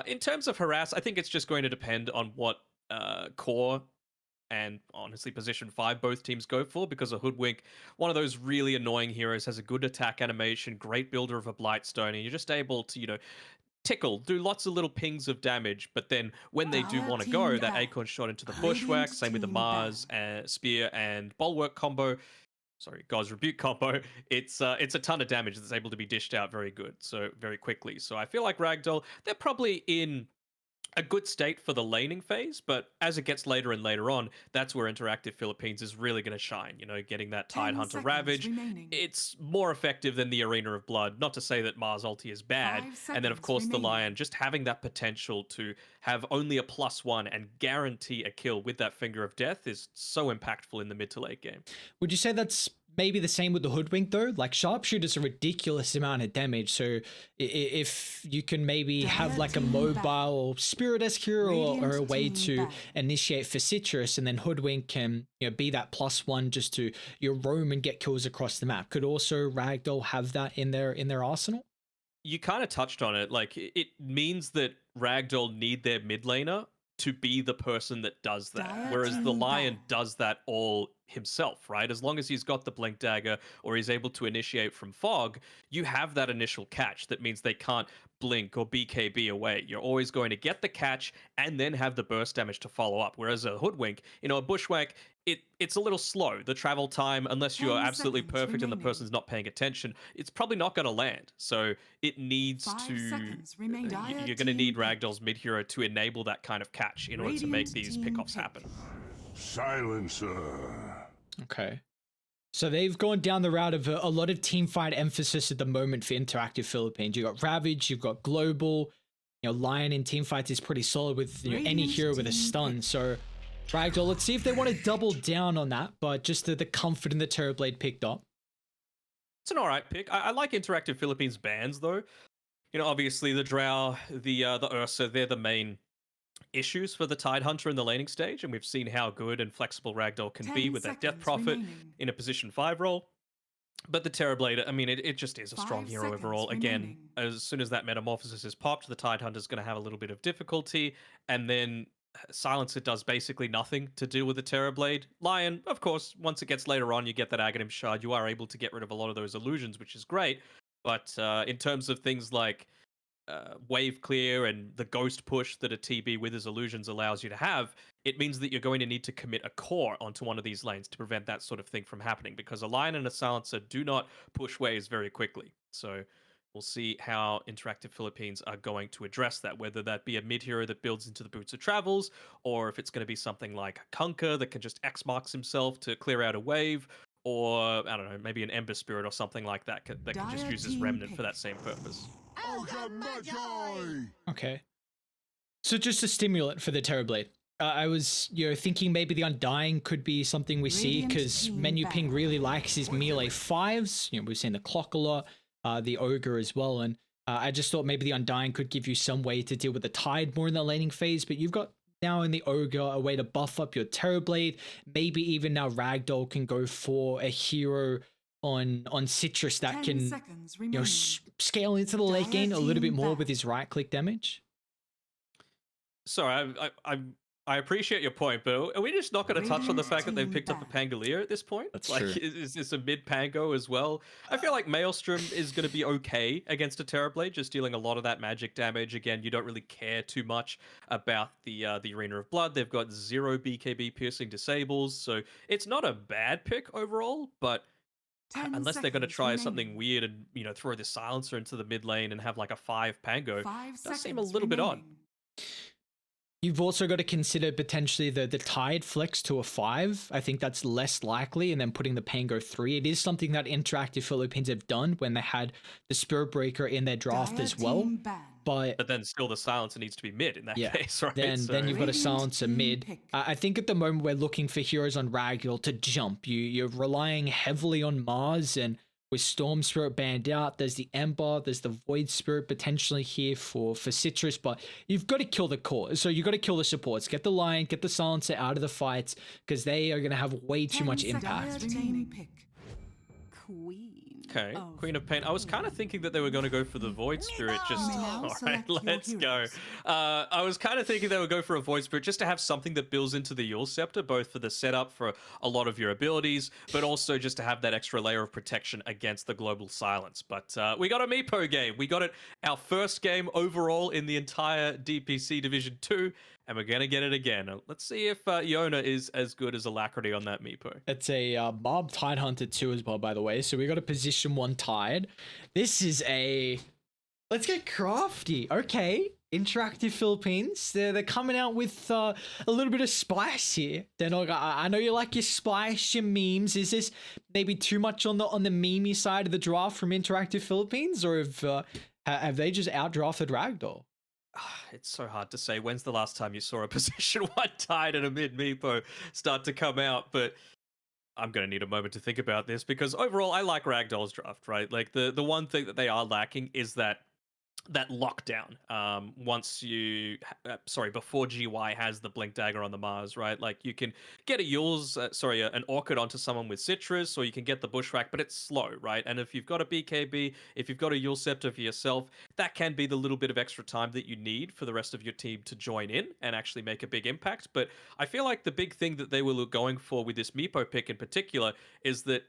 In terms of harass, I think it's just going to depend on what core and honestly position 5 both teams go for, because a Hoodwink, one of those really annoying heroes, has a good attack animation, great builder of a Blightstone, and you're just able to, tickle, do lots of little pings of damage, but then when they do want to go, that Acorn shot into the bushwhack, same with the Mars, Spear, and Bulwark combo, sorry, God's Rebuke combo, it's a ton of damage that's able to be dished out very quickly. So I feel like Ragdoll, they're probably in a good state for the laning phase, but as it gets later and later on, that's where Interactive Philippines is really going to shine. Getting that Tide Hunter Ravage, it's more effective than the Arena of Blood. Not to say that Mars ulti is bad, and then of course the Lion, just having that potential to have only a +1 and guarantee a kill with that Finger of Death is so impactful in the mid to late game. Would you say that's maybe the same with the Hoodwink though? Like Sharpshooter's a ridiculous amount of damage, so if you can maybe have like a mobile Spirit-esque hero or a way to initiate for Citrus, and then Hoodwink can be that +1 just to roam and get kills across the map. Could also Ragdoll have that in their arsenal? You kind of touched on it. Like, it means that Ragdoll need their mid laner to be the person that does that, whereas the Lion does that all himself, right? As long as he's got the Blink Dagger or he's able to initiate from Fog, you have that initial catch. That means they can't blink or BKB away. You're always going to get the catch and then have the burst damage to follow up. Whereas a Hoodwink, a Bushwhack, it's a little slow. The travel time, unless you're absolutely perfect and the person's not paying attention, it's probably not going to land. So it needs to... You're going to need Ragdoll's mid-hero to enable that kind of catch in order to make these pickoffs happen. Silencer. Okay. So they've gone down the route of a lot of team fight emphasis at the moment for Interactive Philippines. You've got Ravage, you've got Global, Lion in team fights is pretty solid with any hero with a stun. So Ragdoll, let's see if they want to double down on that, but just the comfort in the Terrorblade picked up. It's an alright pick. I like Interactive Philippines bans though. Obviously the Drow, the Ursa, they're the main issues for the Tide Hunter in the laning stage, and we've seen how good and flexible Ragdoll can be with that Death Prophet in a position 5 role. But the Terrorblade, it just is a strong hero overall. Again, as soon as that Metamorphosis is popped, the Tide Hunter's going to have a little bit of difficulty, and then Silencer does basically nothing to deal with the Terrorblade. Lion, of course, once it gets later on, you get that Aghanim Shard, you are able to get rid of a lot of those illusions, which is great. But in terms of things like wave clear and the ghost push that a TB with his illusions allows you to have, it means that you're going to need to commit a core onto one of these lanes to prevent that sort of thing from happening, because a Lion and a Silencer do not push waves very quickly. So we'll see how Interactive Philippines are going to address that, whether that be a mid-hero that builds into the Boots of Travels, or if it's going to be something like Kunkka that can just X-marks himself to clear out a wave, or, I don't know, maybe an Ember Spirit or something like that that can just use his Remnant for that same purpose. Okay. So just a stimulant for the Terrorblade. I was, thinking maybe the Undying could be something we see, because Menu Ping really likes his melee 5s. We've seen the Clock a lot, the Ogre as well, and I just thought maybe the Undying could give you some way to deal with the Tide more in the laning phase, but you've got now in the Ogre a way to buff up your Terrorblade. Maybe even now Ragdoll can go for a hero on Citrus that can scale into the late game a little bit more with his right click damage. Sorry, I appreciate your point, but are we just not going to touch on the fact that they've picked up a Pangolier at this point? That's like, true. Is this a mid Pango as well? I feel like Maelstrom is going to be okay against a Terrorblade, just dealing a lot of that magic damage. Again, you don't really care too much about the Arena of Blood. They've got 0 BKB piercing disables, so it's not a bad pick overall, but unless they're going to try something weird and throw the Silencer into the mid lane and have like a 5 Pango, does seem a little bit odd. You've also got to consider potentially the Tide flex to a 5. I think that's less likely, and then putting the Pango 3. It is something that Interactive Philippines have done when they had the Spirit Breaker in their draft as well. But then still the Silencer needs to be mid in that case, right? Then you've got a Silencer mid. I think at the moment we're looking for heroes on Ragdoll to jump. You're relying heavily on Mars, and with Storm Spirit banned out, there's the Ember, there's the Void Spirit potentially here for Citrus, but you've got to kill the core. So you've got to kill the supports. Get the Lion, get the Silencer out of the fights, because they are going to have way too much impact. Queen. Okay, Queen of Pain. I was kind of thinking that they were going to go for the Void Spirit. Just all right, let's go. I was kind of thinking they would go for a Void Spirit just to have something that builds into the Yule Scepter, both for the setup for a lot of your abilities, but also just to have that extra layer of protection against the global silence. But we got a Meepo game. We got it, our first game overall in the entire DPC Division 2. And we're going to get it again. Let's see if Yona is as good as Alacrity on that Meepo. It's a Mob Tide Hunter 2 as well, by the way. So we got a position 1 Tide. This is a... Let's get crafty. Okay. Interactive Philippines. They're coming out with a little bit of spice here. Danog, I know you like your spice, your memes. Is this maybe too much on the memey side of the draft from Interactive Philippines? Or have they just outdrafted Ragdoll? It's so hard to say. When's the last time you saw a position 1 Tide and a mid Meepo start to come out? But I'm going to need a moment to think about this because overall I like Ragdoll's draft, right? Like the one thing that they are lacking is that lockdown. Once you before GY has the blink dagger on the Mars, right? Like you can get a Yule's an Orchid onto someone with Citrus, or you can get the Bushwhack, but it's slow, right? And if you've got a BKB, if you've got a Yule Scepter for yourself, that can be the little bit of extra time that you need for the rest of your team to join in and actually make a big impact. But I feel like the big thing that they were going for with this Meepo pick in particular is that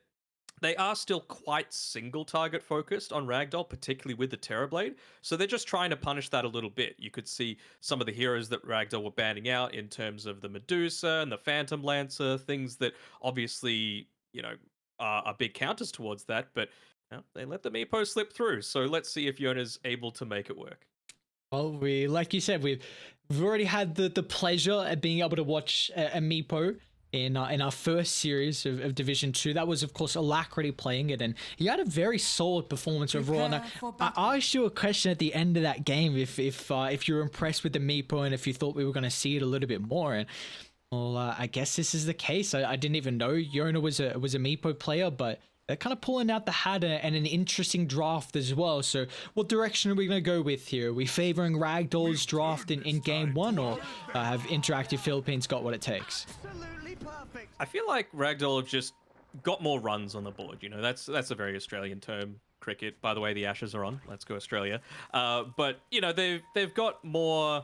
they are still quite single target focused on Ragdoll, particularly with the Terrorblade. So they're just trying to punish that a little bit. You could see some of the heroes that Ragdoll were banning out in terms of the Medusa and the Phantom Lancer, things that obviously, are big counters towards that. But they let the Meepo slip through. So let's see if Yona's able to make it work. Well, like you said, we've already had the pleasure of being able to watch a Meepo in our first series of Division 2. That was, of course, Alacrity playing it, and he had a very solid performance overall. Now, I asked you a question at the end of that game if you were impressed with the Meepo and if you thought we were going to see it a little bit more. And well, I guess this is the case. I didn't even know Yona was a Meepo player, but they're kind of pulling out the hat and an interesting draft as well. So what direction are we going to go with here? Are we favoring Ragdoll's draft in game 1, or have Interactive Philippines got what it takes? I feel like Ragdoll have just got more runs on the board. That's a very Australian term. Cricket, by the way, the Ashes are on. Let's go Australia. But they've got more.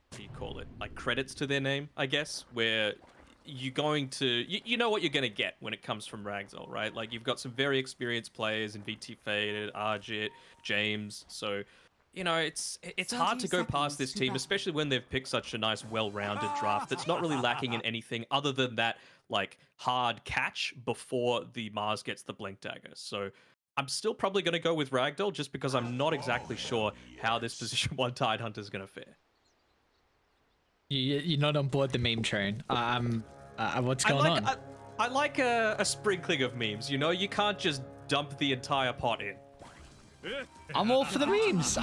What do you call it? Like credits to their name, I guess. Where you're going to, you know what you're going to get when it comes from Ragdoll, right? Like you've got some very experienced players in VT Faded, Arjit, James. So it's hard to go past this team, especially when they've picked such a nice, well-rounded draft that's not really lacking in anything other than that, like, hard catch before the Mars gets the blink dagger. So I'm still probably going to go with Ragdoll just because I'm not exactly sure how this position 1 Tide Hunter is going to fare. You're not on board the meme train. What's going on? I like a sprinkling of memes. You can't just dump the entire pot in. I'm all for the memes.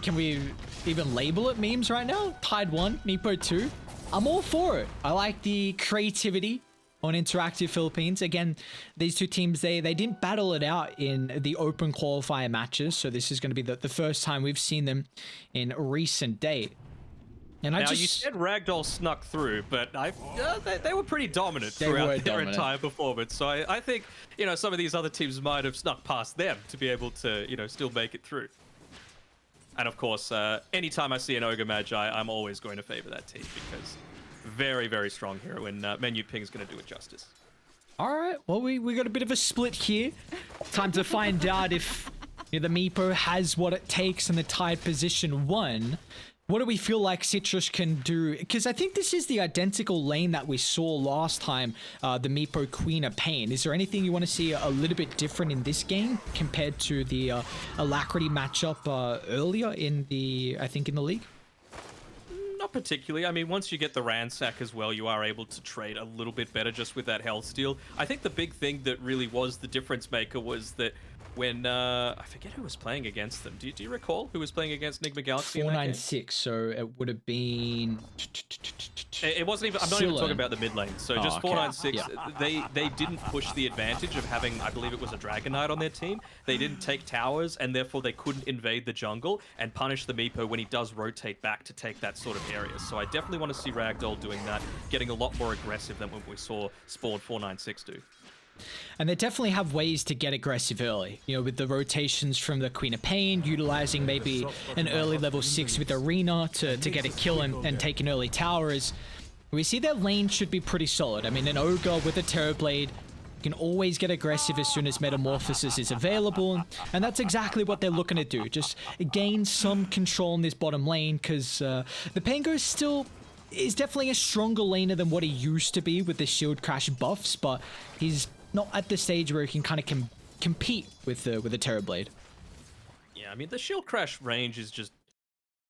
Can we even label it memes right now? Tide 1, Meepo 2. I'm all for it. I like the creativity on Interactive Philippines. Again, these two teams, they didn't battle it out in the open qualifier matches. So this is going to be the first time we've seen them in recent date. And you said Ragdoll snuck through, but they were pretty dominant throughout their entire performance. So I think, some of these other teams might have snuck past them to be able to, still make it through. And of course, anytime I see an Ogre Magi, I'm always going to favor that team because very, very strong hero, and Menu Ping is going to do it justice. All right, well, we got a bit of a split here. Time to find out if the Meepo has what it takes in the Tide position 1. What do we feel like Citrus can do? Because I think this is the identical lane that we saw last time, the Meepo Queen of Pain. Is there anything you want to see a little bit different in this game compared to the Alacrity matchup earlier in the league? Not particularly. I mean, once you get the Ransack as well, you are able to trade a little bit better just with that Health Steal. I think the big thing that really was the difference maker was that when I forget who was playing against them. Do you recall who was playing against Enigma Galaxy? 496. So it would have been. It wasn't even. I'm not even talking about the mid lane. So just 496. Yeah. They didn't push the advantage of having, I believe it was a Dragon Knight on their team. They didn't take towers, and therefore they couldn't invade the jungle and punish the Meepo when he does rotate back to take that sort of area. So I definitely want to see Ragdoll doing that, getting a lot more aggressive than what we saw Spawn 496 do. And they definitely have ways to get aggressive early, you know, with the rotations from the Queen of Pain, utilizing maybe an early level 6 with Arena to get a kill and take an early tower. As we see their lane should be pretty solid. I mean, an Ogre with a Terrorblade can always get aggressive as soon as Metamorphosis is available, and that's exactly what they're looking to do. Just gain some control in this bottom lane, because the Pango still is definitely a stronger laner than what he used to be with the shield crash buffs, but he's not at the stage where he can kind of compete with the Terrorblade. Yeah, I mean, the shield crash range is just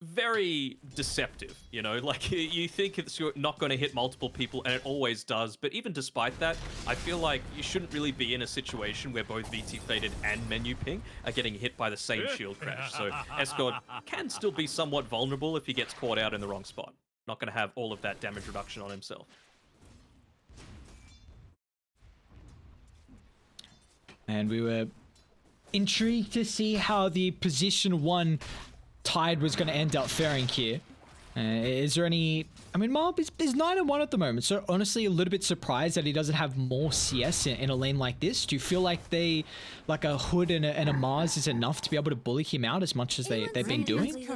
very deceptive, you know? Like, you think it's not going to hit multiple people, and it always does, but even despite that, I feel like you shouldn't really be in a situation where both VT Faded and Menu Ping are getting hit by the same shield crash, so Escort can still be somewhat vulnerable if he gets caught out in the wrong spot. Not going to have all of that damage reduction on himself. And we were intrigued to see how the position 1 Tide was going to end up faring here. Is there any... I mean, Mob is 9-1 at the moment, so honestly a little bit surprised that he doesn't have more CS in a lane like this. Do you feel like like a Hood and a Mars is enough to be able to bully him out as much as they've been doing?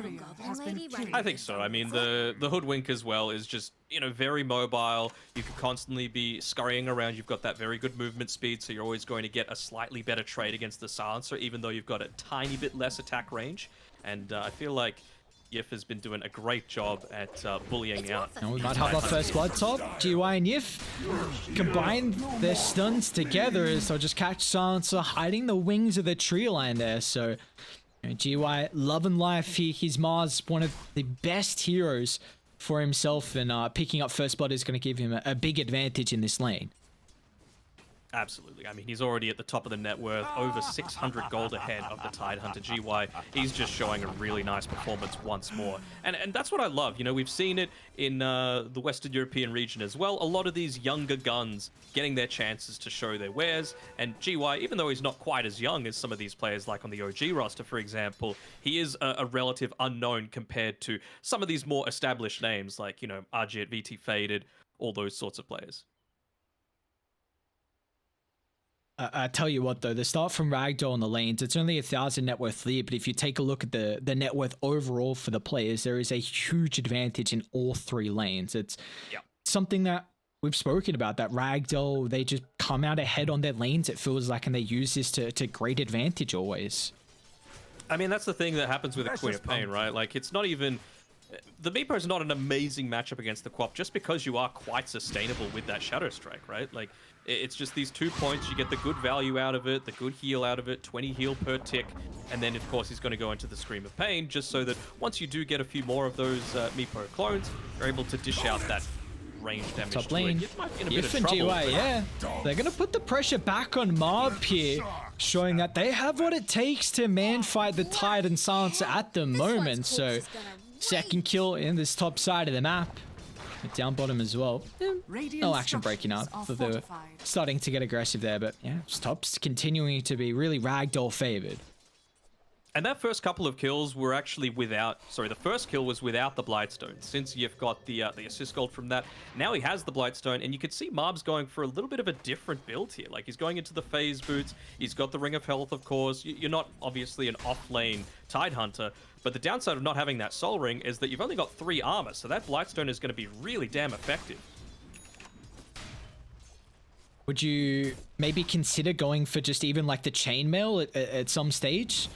I think so. I mean, the Hoodwink as well is just, you know, very mobile. You can constantly be scurrying around. You've got that very good movement speed, so you're always going to get a slightly better trade against the Silencer, even though you've got a tiny bit less attack range. And I feel like Yif has been doing a great job at bullying out. And we might have our first blood top. GY and Yif combine their stuns together as they'll just catch Silencer hiding the wings of the tree line there. So, you know, GY loving life here. He's Mars, one of the best heroes for himself, and picking up first blood is going to give him a big advantage in this lane. Absolutely. I mean, he's already at the top of the net worth, over 600 gold ahead of the Tidehunter GY. He's just showing a really nice performance once more. And that's what I love. You know, we've seen it in the Western European region as well. A lot of these younger guns getting their chances to show their wares. And GY, even though he's not quite as young as some of these players like on the OG roster, for example, he is a relative unknown compared to some of these more established names like, you know, Arjit, VT Faded, all those sorts of players. I tell you what though, the start from Ragdoll in the lanes, it's only 1,000 net worth lead, but if you take a look at the net worth overall for the players, there is a huge advantage in all 3 lanes. It's something that we've spoken about, that Ragdoll, they just come out ahead on their lanes, it feels like, and they use this to great advantage always. I mean, that's the thing that happens with a Queen of Pain, right? Like, it's not even... The Meepo is not an amazing matchup against the Quap just because you are quite sustainable with that Shadow Strike, right? Like, it's just these 2 points, you get the good value out of it, the good heal out of it, 20 heal per tick, and then of course he's going to go into the Scream of Pain just so that once you do get a few more of those Meepo clones, you're able to dish out that range damage. Top lane, Yif and GY, yeah. They're going to put the pressure back on Mob here, showing that they have what it takes to man-fight the Tide and Silencer at the moment, so... Second kill in this top side of the map. Down bottom as well. No action breaking up. So they're starting to get aggressive there, but yeah, Top's continuing to be really Ragdoll favored. And that first couple of kills were actually without... Sorry, the first kill was without the Blightstone. Since Yif got the assist gold from that, now he has the Blightstone, and you can see Marb's going for a little bit of a different build here. Like, he's going into the phase boots, he's got the Ring of Health, of course. You're not, obviously, an off-lane Tidehunter, but the downside of not having that Soul Ring is that you've only got 3 armor, so that Blightstone is going to be really damn effective. Would you maybe consider going for just even like the chainmail at some stage?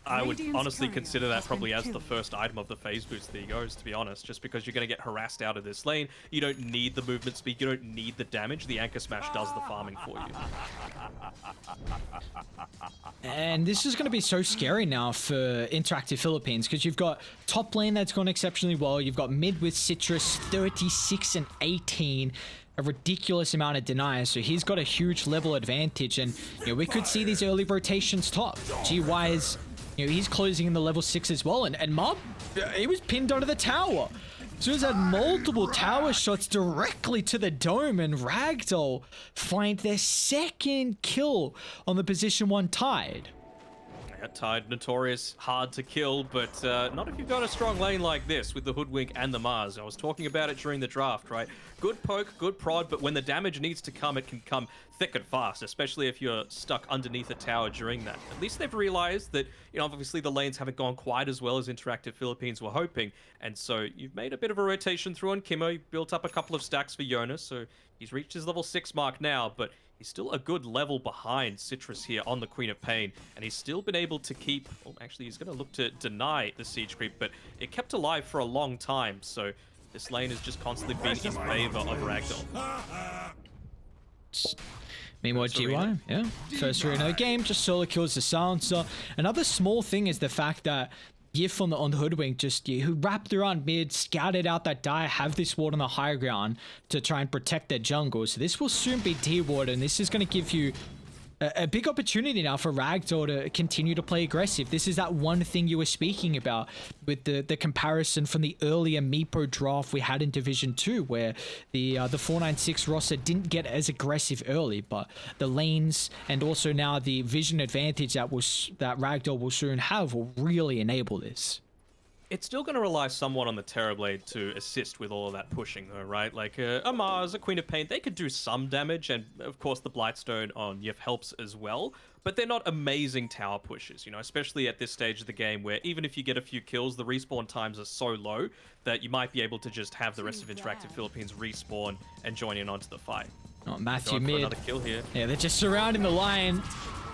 I would honestly consider that probably as the first item of the phase boost that he goes, to be honest, just because you're going to get harassed out of this lane. You don't need the movement speed, you don't need the damage. The Anchor Smash does the farming for you. And this is going to be so scary now for Interactive Philippines, because you've got top lane that's gone exceptionally well, you've got mid with Citrus 36 and 18, a ridiculous amount of deniers, so he's got a huge level advantage, and you know, we could see these early rotations top. GY is... You know, he's closing in the level 6 as well, and Mob, he was pinned onto the tower. So he's had multiple tower shots directly to the dome, and Ragdoll find their second kill on the position 1 Tide. Yeah, Tide, notorious, hard to kill, but not if you've got a strong lane like this with the Hoodwink and the Mars. I was talking about it during the draft, right? Good poke, good prod, but when the damage needs to come, it can come thick and fast, especially if you're stuck underneath a tower during that. At least they've realized that, you know, obviously the lanes haven't gone quite as well as Interactive Philippines were hoping, and so you've made a bit of a rotation through on Kimmo. You've built up a couple of stacks for Jonas, so he's reached his level 6 mark now, but he's still a good level behind Citrus here on the Queen of Pain, and he's still been able to keep... Oh, actually, he's going to look to deny the siege creep, but it kept alive for a long time, so this lane has just constantly been in favor of Ragdoll. Meanwhile, GY, yeah, first arena game, just solo kills the silencer. Another small thing is the fact that Yif on the Hoodwink just who wrapped around mid, scouted out that die, have this ward on the high ground to try and protect their jungle. So this will soon be D-ward, and this is going to give you a big opportunity now for Ragdoll to continue to play aggressive. This is that one thing you were speaking about with the comparison from the earlier Meepo draft we had in Division 2, where the 496 roster didn't get as aggressive early, but the lanes and also now the vision advantage that Ragdoll will soon have will really enable this. It's still going to rely somewhat on the Terrorblade to assist with all of that pushing, though, right? Like, a Mars, a Queen of Pain, they could do some damage, and of course the Blightstone on Yif helps as well, but they're not amazing tower pushes, you know, especially at this stage of the game where even if you get a few kills, the respawn times are so low that you might be able to just have the rest of Interactive Philippines respawn and join in onto the fight. Oh, Matthew Going for mid. another kill here. Yeah, they're just surrounding the Lion.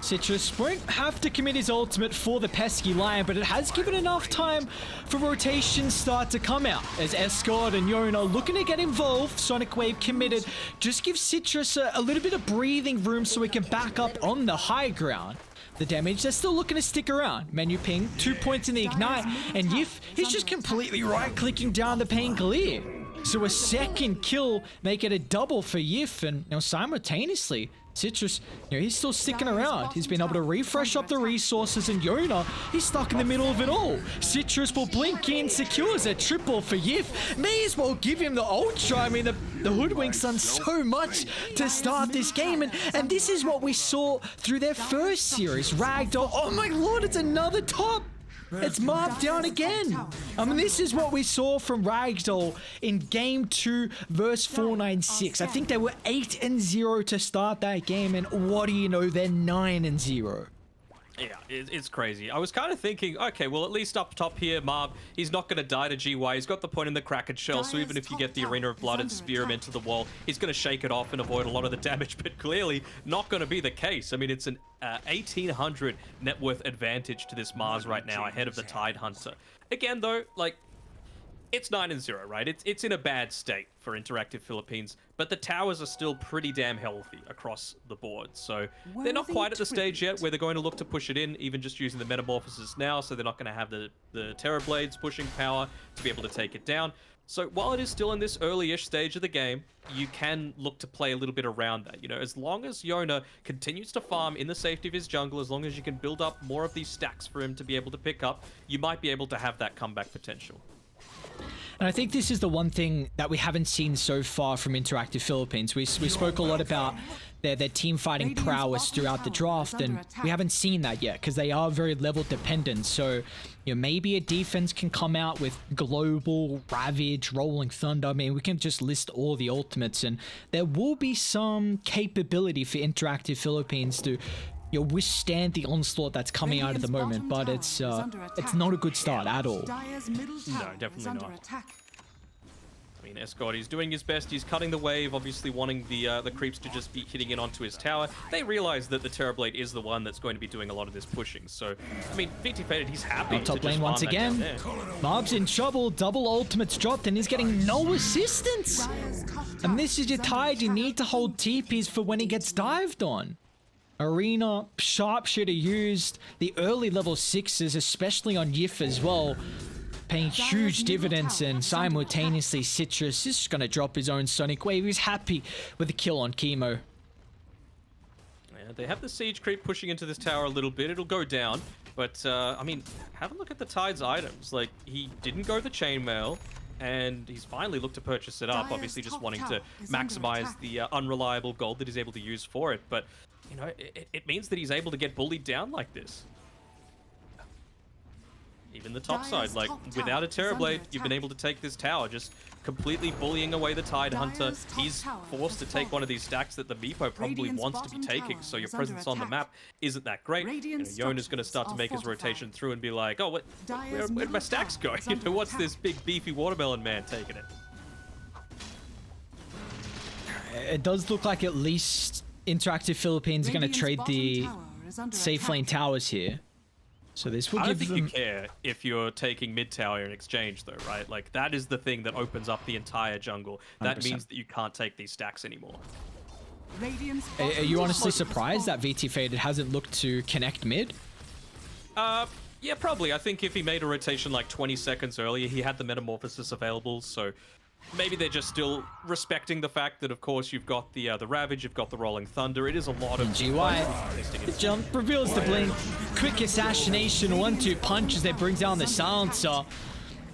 Citrus won't have to commit his ultimate for the pesky Lion, but it has given enough time for rotations start to come out as Escort and Yona looking to get involved. Sonic Wave committed. Just give Citrus a little bit of breathing room so he can back up on the high ground. The damage, they're still looking to stick around. Menu ping, 2 points in the ignite, and Yif is just completely right-clicking down the pain clear. So a second kill, make it a double for Yif, and simultaneously, Citrus, he's still sticking around. He's been able to refresh up the resources, and Yona, he's stuck in the middle of it all. Citrus will blink in, secures a triple for Yif. May as well give him the ultra. I mean, the Hoodwink's done so much to start this game, and this is what we saw through their first series. Ragdoll, oh my lord, it's another top. It's marked down again. I mean, this is what we saw from Ragdoll in game 2 versus 496. I think they were 8-0 to start that game, and what do you know, they're 9-0. Yeah, it's crazy. I was kind of thinking, okay, well, at least up top here, Marb, he's not going to die to GY. He's got the point in the Kraken Shell, so even if you get the Arena of Blood and spear him into the wall, he's going to shake it off and avoid a lot of the damage, but clearly not going to be the case. I mean, it's an 1800 net worth advantage to this Mars right now ahead of the Tide Hunter. Again, though, like, it's 9-0, right? It's in a bad state for Interactive Philippines, but the towers are still pretty damn healthy across the board. So they're not quite at the stage yet where they're going to look to push it in, even just using the Metamorphosis now, so they're not going to have the Terrorblades pushing power to be able to take it down. So while it is still in this early-ish stage of the game, you can look to play a little bit around that. You know, as long as Yona continues to farm in the safety of his jungle, as long as you can build up more of these stacks for him to be able to pick up, you might be able to have that comeback potential. And I think this is the one thing that we haven't seen so far from Interactive Philippines. We spoke a lot about their team fighting prowess throughout the draft, and we haven't seen that yet because they are very level dependent. So, maybe a defense can come out with Global, Ravage, Rolling Thunder. I mean, we can just list all the ultimates, and there will be some capability for Interactive Philippines to withstand the onslaught that's coming out at the moment, but it's not a good start at all. No, definitely not. I mean, Escort, he's doing his best. He's cutting the wave, obviously wanting the creeps to just be hitting in onto his tower. They realize that the Terrorblade is the one that's going to be doing a lot of this pushing. So, I mean, VT Faded, he's happy. Top lane once again. Mob's in trouble. Double ultimates dropped, and he's getting no assistance. And this is your Tide. You need to hold TPs for when he gets dived on. Arena, Sharpshooter used, the early level 6s, especially on Yif as well, paying huge dividends, and simultaneously Citrus is just going to drop his own Sonic Wave. He's happy with the kill on Chemo. Yeah, they have the siege creep pushing into this tower a little bit. It'll go down, but I mean, have a look at the Tide's items. Like, he didn't go the chainmail, and he's finally looked to purchase it up, obviously just wanting to maximize the unreliable gold that he's able to use for it, but it means that he's able to get bullied down like this. even the top Dire's side. Like, top without a tower is under Terrorblade, you've been attack. able to take this tower, just completely bullying away the Tide Hunter. Dire's top He's tower forced to has take one of fallen. these stacks that the Meepo probably Radiant's wants to be bottom taking, tower so your is under presence on the attack. map isn't that great. Radiant Yona's going to structures start to are make his fortified. rotation through and be like, oh, Dire's where'd my middle stacks tower go? is You under know, what's attack. this big beefy watermelon man taking it? It does look like at least Interactive Philippines are going to Radiant's trade bottom the tower is under safe attack. lane towers here. So this will I don't give think them... you care if you're taking mid tower in exchange, though, right? Like, that is the thing that opens up the entire jungle. That 100%. means that you can't take these stacks anymore. Radiant's Are bottom you tower honestly is surprised that fallen. VT Faded hasn't looked to connect mid? Yeah, probably. I think if he made a rotation like 20 seconds earlier, he had the Metamorphosis available, so maybe they're just still respecting the fact that, of course, you've got the Ravage, you've got the Rolling Thunder. It is a lot of... GY, the jump reveals the blink. Quick assassination, 1-2 punches that brings down the silencer.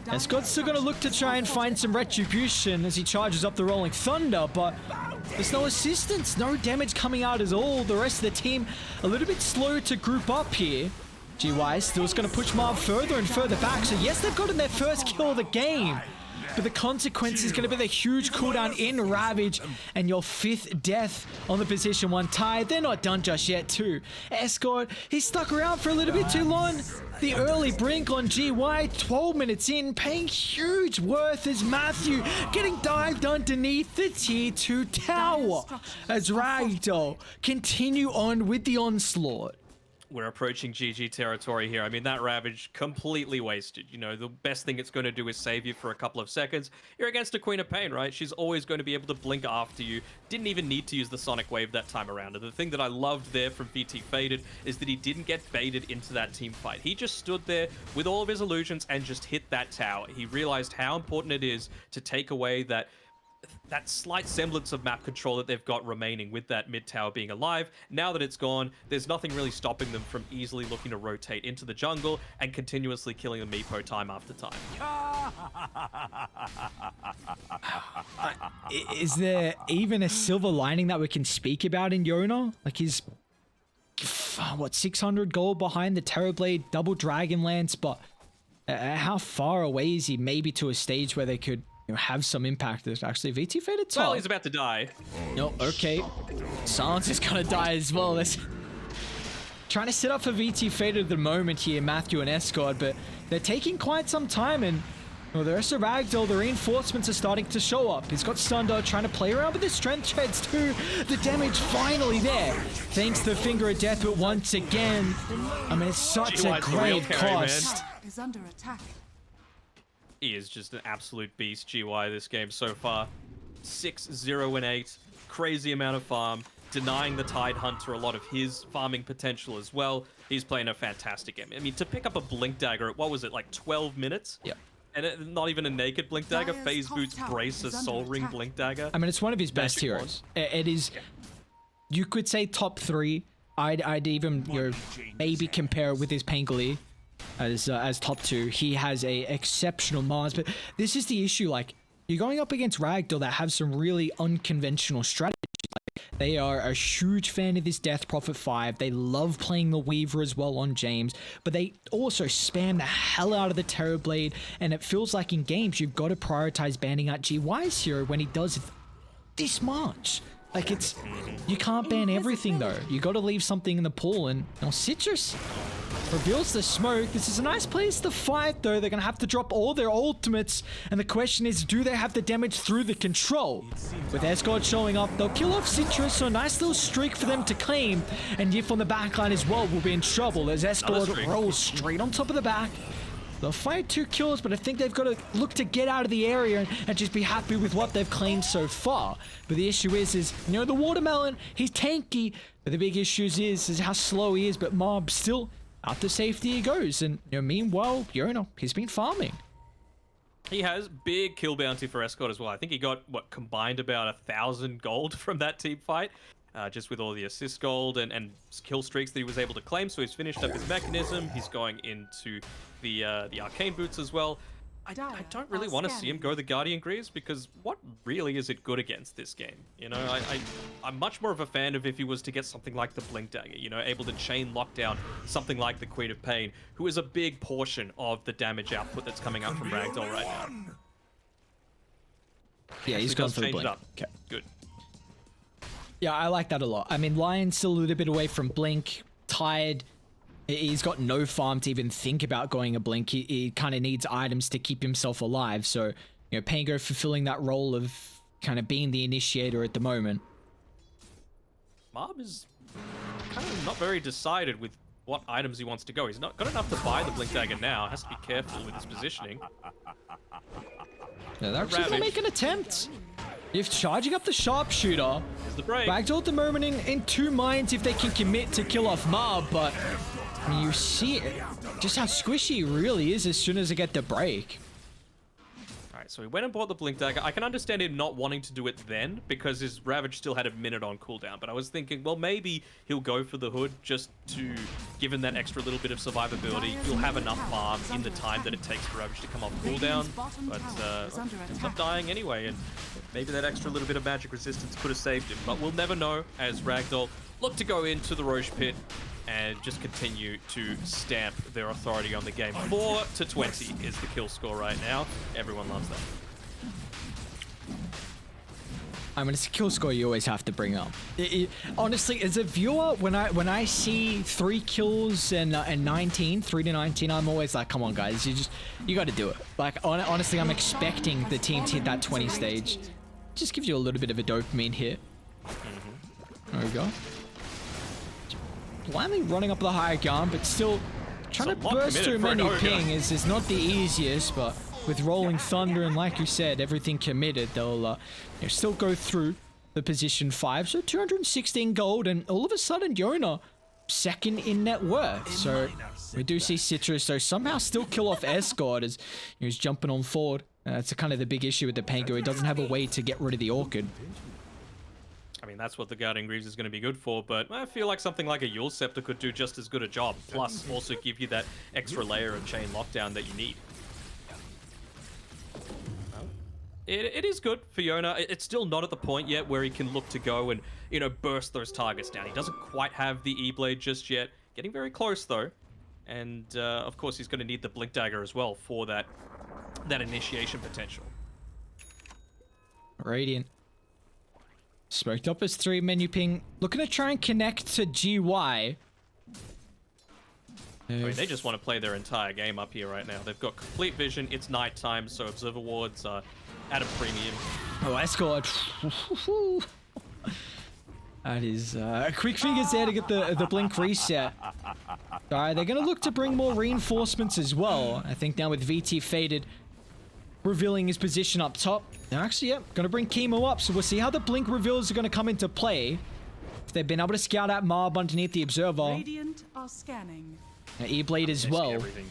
And Scott's still going to look to try and find some retribution as he charges up the Rolling Thunder, but there's no assistance, no damage coming out at all. The rest of the team a little bit slow to group up here. GY still going to push Marv further and further back. So yes, they've gotten their first kill of the game, but the consequence is going to be the huge cooldown in Ravage and your 5th death on the position 1 tie. They're not done just yet too. Escort, he's stuck around for a little bit too long. The early brink on GY, 12 minutes in, paying huge worth as Matthew getting dived underneath the tier 2 tower as Ragdoll continue on with the onslaught. We're approaching GG territory here. I mean, that Ravage completely wasted. You know, the best thing it's going to do is save you for a couple of seconds. You're against a Queen of Pain, right? She's always going to be able to blink after you. Didn't even need to use the Sonic Wave that time around. And the thing that I loved there from VT Faded is that he didn't get baited into that team fight. He just stood there with all of his illusions and just hit that tower. He realized how important it is to take away that slight semblance of map control that they've got remaining with that mid tower being alive. Now that it's gone, there's nothing really stopping them from easily looking to rotate into the jungle and continuously killing the Meepo time after time. Is there even a silver lining that we can speak about in Yona? Like, he's what, 600 gold behind the Terrorblade double Dragonlance, but how far away is he maybe to a stage where they could, you know, have some impact? There's actually VT Faded top. Well, he's about to die. No, okay. Silence is gonna die as well. That's trying to set up for VT Faded at the moment here, Matthew and Escort, but they're taking quite some time, and well, the rest of Ragdoll, the reinforcements are starting to show up. He's got Sunder trying to play around with his strength treads too. The damage finally there, thanks to the Finger of Death, but once again, I mean, it's such a GY's the real great carry, man. cost. Is under attack. He is just an absolute beast, GY, this game so far. 6-0-8, crazy amount of farm, denying the Tide Hunter a lot of his farming potential as well. He's playing a fantastic game. I mean, to pick up a Blink Dagger at, what was it, like 12 minutes? Yep. And not even a naked Blink Dagger, Dire's Phase top Boots tower Brace, a is under Soul Ring attack. Blink Dagger. I mean, it's one of his best Magic heroes. It is, you could say top 3. I'd even, you know, maybe compare it with his Pangoli as top 2. He has a exceptional Mars, but this is the issue. Like, you're going up against Ragdoll that have some really unconventional strategies. Like, they are a huge fan of this Death Prophet 5. They love playing the Weaver as well on James, but they also spam the hell out of the Terrorblade, and it feels like in games you've got to prioritize banning out GY's hero when he does this much. Like, it's, you can't ban everything though. You got to leave something in the pool, and you know, Citrus reveals the smoke. This is a nice place to fight though. They're gonna have to drop all their ultimates, and the question is, do they have the damage through the control? With Escort showing up, they'll kill off Citrus, so a nice little streak for them to claim, and Yif on the backline as well will be in trouble as Escort rolls straight on top of the back. They'll find 2 kills, but I think they've got to look to get out of the area and just be happy with what they've claimed so far. But the issue is you know, the Watermelon, he's tanky, but the big issue is how slow he is, but Mob still out to safety he goes. And you know, meanwhile, you know, he's been farming. He has big kill bounty for Escort as well. I think he got, what, combined about 1,000 gold from that team fight. Just with all the assist gold and kill streaks that he was able to claim. So he's finished up his mechanism. He's going into the arcane boots as well. I don't really want to see him go the Guardian Greaves, because what really is it good against this game? You know, I'm much more of a fan of if he was to get something like the Blink Dagger, you know, able to chain lockdown something like the Queen of Pain, who is a big portion of the damage output that's coming up from Ragdoll right now. Yeah, he's gone for the Blink. Okay, good. Yeah, I like that a lot. I mean, Lion's still a little bit away from Blink, tired. He's got no farm to even think about going a Blink. He kind of needs items to keep himself alive. So, you know, Pango fulfilling that role of kind of being the initiator at the moment. Mob is kind of not very decided with what items he wants to go. He's not got enough to buy the Blink Dagger now. Has to be careful with his positioning. Yeah, they're actually going to make an attempt. If charging up the Sharpshooter, the break. Ragdoll at the moment in two minds if they can commit to kill off Mob, but I mean, you see it, just how squishy he really is as soon as they get the break. Alright, so he went and bought the Blink Dagger. I can understand him not wanting to do it then, because his Ravage still had a minute on cooldown, but I was thinking, well, maybe he'll go for the Hood just to give him that extra little bit of survivability. He'll have enough farm in the time that it takes for Ravage to come off cooldown, but ends up dying anyway, and maybe that extra little bit of magic resistance could have saved him, but we'll never know as Ragdoll look to go into the Roche Pit and just continue to stamp their authority on the game. 4-20 is the kill score right now. Everyone loves that. I mean, it's a kill score you always have to bring up. Honestly, as a viewer, when I see 3 kills and 19, 3 to 19, I'm always like, come on, guys, you got to do it. Like, honestly, I'm expecting the team to hit that 20 stage. Just gives you a little bit of a dopamine hit. There we go. Blindly running up the high ground, but still trying to burst through many ping is not the easiest, but with Rolling Thunder and like you said, everything committed, they'll you know, still go through the position 5. So 216 gold, and all of a sudden Yona second in net worth. So we do see Citrus though somehow still kill off Escort as he's jumping on forward. That's kind of the big issue with the Pango. He doesn't have a way to get rid of the Orchid. I mean, that's what the Guardian Greaves is going to be good for, but I feel like something like a Yule Scepter could do just as good a job, plus also give you that extra layer of chain lockdown that you need. It is good for Yona. It's still not at the point yet where he can look to go and, you know, burst those targets down. He doesn't quite have the E-Blade just yet. Getting very close, though. And, of course, he's going to need the Blink Dagger as well for that initiation potential. Radiant. Smoked up as 3 menu ping. Looking to try and connect to GY. I mean, they just want to play their entire game up here right now. They've got complete vision. It's nighttime, so observer wards are at a premium. Oh, Escort. That is quick fingers there to get the blink reset. Alright, they're going to look to bring more reinforcements as well. I think now with VT faded, revealing his position up top. They're actually, yeah, going to bring Chemo up, so we'll see how the blink reveals are going to come into play. If they've been able to scout out Marb underneath the observer. Radiant are scanning. E-Blade as well. Everything.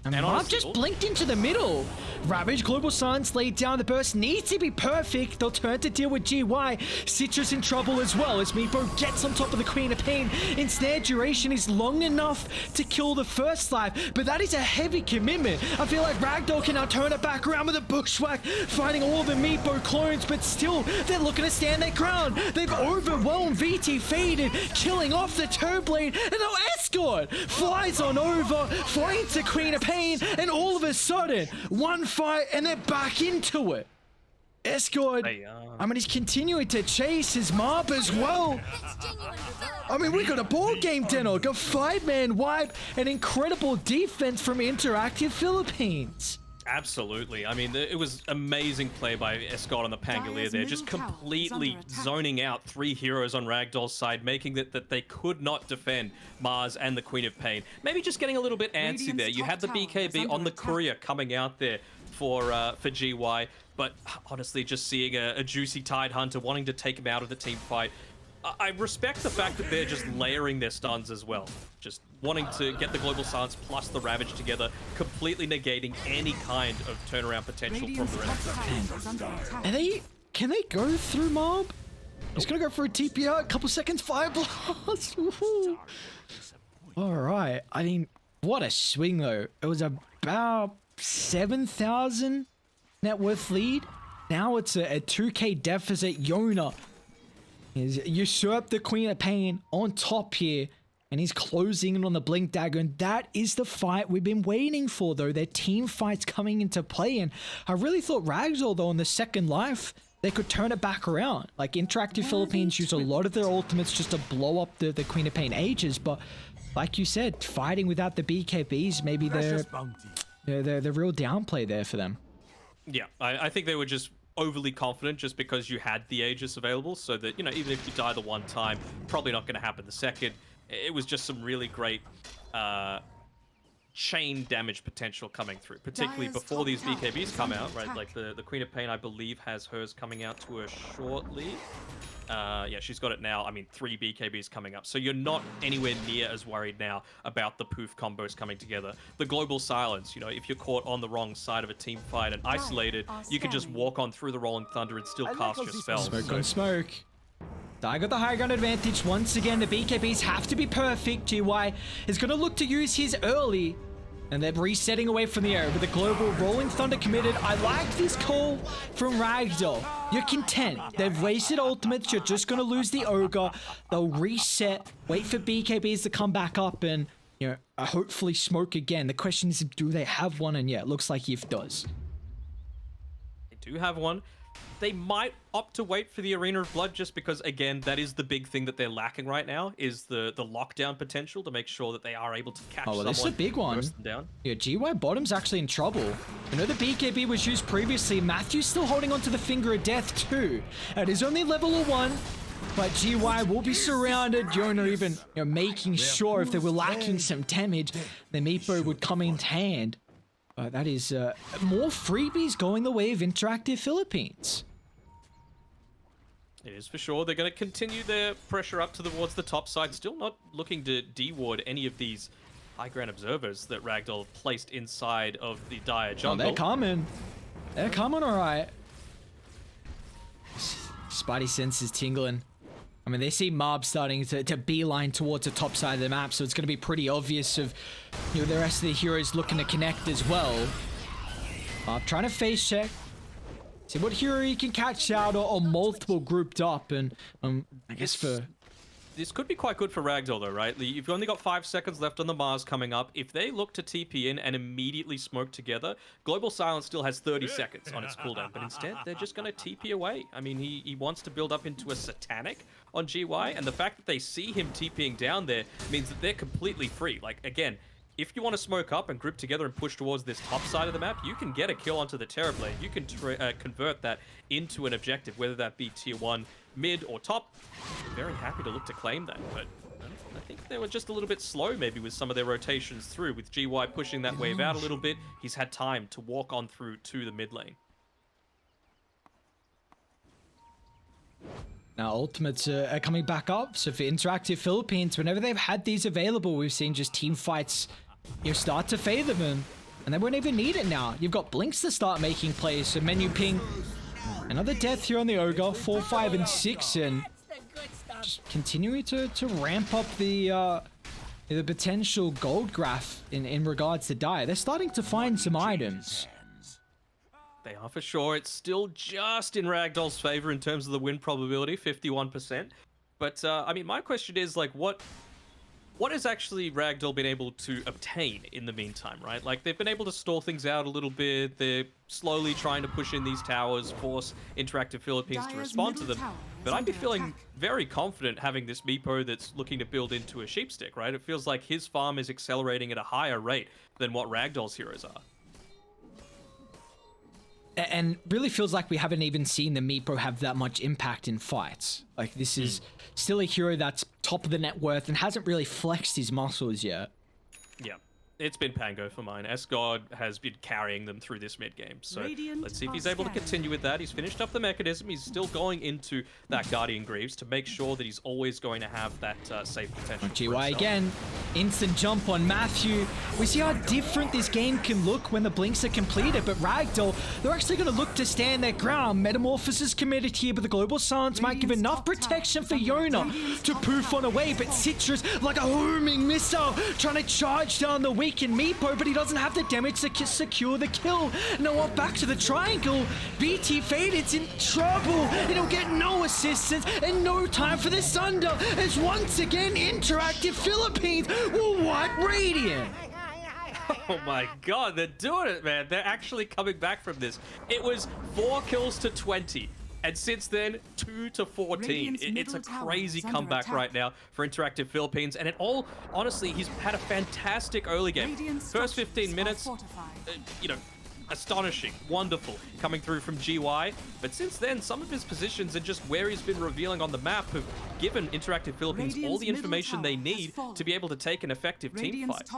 And Marb just blinked into the middle. Ravage, Global Silence laid down. The burst needs to be perfect. They'll turn to deal with GY. Citrus in trouble as well as Meepo gets on top of the Queen of Pain. Ensnare duration is long enough to kill the first life, but that is a heavy commitment. I feel like Ragdoll can now turn it back around with a Bushwhack, fighting all the Meepo clones, but still, they're looking to stand their ground. They've overwhelmed VT Faded, killing off the Turblade, and now Escort flies on over, finds the Queen of Pain, and all of a sudden, one fight and they're back into it. Escort, I mean, he's continuing to chase his Marb as well. I mean, we got a ball game, Danog, a 5-man wipe, an incredible defense from Interactive Philippines. Absolutely. I mean, it was amazing play by Escort on the Pangolier there, just completely zoning out 3 heroes on Ragdoll's side, making that they could not defend Mars and the Queen of Pain. Maybe just getting a little bit antsy there. You had the BKB on the courier coming out there for GY, but honestly, just seeing a juicy Tide Hunter wanting to take him out of the team fight. I respect the fact that they're just layering their stuns as well. Just wanting to get the Global Silence plus the Ravage together, completely negating any kind of turnaround potential from the rest of the team. Can they go through Mob? He's gonna go for a TPR, a couple seconds, Fire Blast. Alright, I mean, what a swing though. It was about 7,000 net worth lead. Now it's a 2k deficit. Yona has usurped the Queen of Pain on top here, and he's closing in on the Blink Dagger, and that is the fight we've been waiting for, though. Their team fights coming into play, and I really thought Ragdoll, though, in the second life, they could turn it back around. Like, Interactive Philippines use a lot of their ultimates just to blow up the Queen of Pain Aegis, but like you said, fighting without the BKBs, maybe they're the real downplay there for them. Yeah, I think they were just overly confident just because you had the Aegis available, so that, you know, even if you die the one time, probably not going to happen the second. It was just some really great chain damage potential coming through, particularly before these BKBs come out, right? Like the Queen of Pain, I believe, has hers coming out to her shortly. Yeah, she's got it now. I mean, 3 BKBs coming up. So you're not anywhere near as worried now about the poof combos coming together. The global silence, you know, if you're caught on the wrong side of a team fight and isolated, you can just walk on through the Rolling Thunder and still cast your spells. Smoke on smoke. I got the high ground advantage. Once again, the BKBs have to be perfect. GY is going to look to use his early, and they're resetting away from the air with the global Rolling Thunder committed. I like this call from Ragdoll. You're content. They've wasted ultimates. You're just going to lose the Ogre. They'll reset, wait for BKBs to come back up, and, you know, hopefully smoke again. The question is, do they have one? And yeah, it looks like Yif does. They do have one. They might opt to wait for the Arena of Blood just because, again, that is the big thing that they're lacking right now, is the lockdown potential to make sure that they are able to catch someone. This is a big one. Down. Yeah, GY bottom's actually in trouble. I know the BKB was used previously. Matthew's still holding onto the Finger of Death too. It is only level 1, but GY will be surrounded. Yona even, you know, making sure if they were lacking some damage, the Meepo would come in hand. That is more freebies going the way of Interactive Philippines. It is for sure. They're going to continue their pressure up towards the top side. Still not looking to deward any of these high ground observers that Ragdoll placed inside of the dire jungle. Oh, they're coming. They're coming all right. Spidey senses tingling. I mean, they see Mob starting to beeline towards the top side of the map, so it's going to be pretty obvious of, you know, the rest of the heroes looking to connect as well. Trying to face check. See what hero you can catch out, or multiple grouped up, and I guess for... This could be quite good for Ragdoll, though, right? You've only got 5 seconds left on the Mars coming up. If they look to TP in and immediately smoke together, Global Silence still has 30 seconds on its cooldown, but instead, they're just going to TP away. I mean, he wants to build up into a Satanic on GY, and the fact that they see him TPing down there means that they're completely free. Like, again, if you want to smoke up and group together and push towards this top side of the map, you can get a kill onto the Terrorblade. You can convert that into an objective, whether that be tier 1, mid, or top. They're very happy to look to claim that, but I think they were just a little bit slow maybe with some of their rotations through. With GY pushing that wave out a little bit, he's had time to walk on through to the mid lane. Now, ultimates are coming back up, so for Interactive Philippines, whenever they've had these available, we've seen just team fights, you start to favor them, and they won't even need it now. You've got Blinks to start making plays, so Menu Ping, another death here on the Ogre, 4, 5, and 6, and just continuing to ramp up the potential gold graph in regards to Dire. They're starting to find some items. They are for sure. It's still just in Ragdoll's favor in terms of the win probability, 51%. But, I mean, my question is, like, what has actually Ragdoll been able to obtain in the meantime, right? Like, they've been able to stall things out a little bit. They're slowly trying to push in these towers, force Interactive Philippines to respond to them. But I'd be feeling very confident having this Meepo that's looking to build into a sheepstick, right? It feels like his farm is accelerating at a higher rate than what Ragdoll's heroes are. And really feels like we haven't even seen the Meepo have that much impact in fights. Like, this is still a hero that's top of the net worth and hasn't really flexed his muscles yet. Yeah, it's been Pango for mine. S-God has been carrying them through this mid-game. So let's see if he's able to continue with that. He's finished up the mechanism. He's still going into that Guardian Greaves to make sure that he's always going to have that safe potential. GY again. Instant jump on Matthew. We see how different this game can look when the blinks are completed, but Ragdoll, they're actually going to look to stand their ground. Metamorphosis committed here, but the Global Silence might give enough protection for Yona to poof on away, but Citrus, like a homing missile, trying to charge down the weak freaking Meepo, but he doesn't have the damage to secure the kill. Now up back to the triangle. BT Faded's in trouble, and he'll get no assistance and no time for the Sunder, as once again Interactive Philippines will wipe Radiant. Oh my god, they're doing it, man. They're actually coming back from this. It was 4 kills to 20. And since then, 2 to 14. It's a crazy comeback right now for Interactive Philippines. And it all, honestly, he's had a fantastic early game. First 15 minutes, you know, astonishing, wonderful, coming through from GY. But since then, some of his positions and just where he's been revealing on the map have given Interactive Philippines all the information they need to be able to take an effective team fight.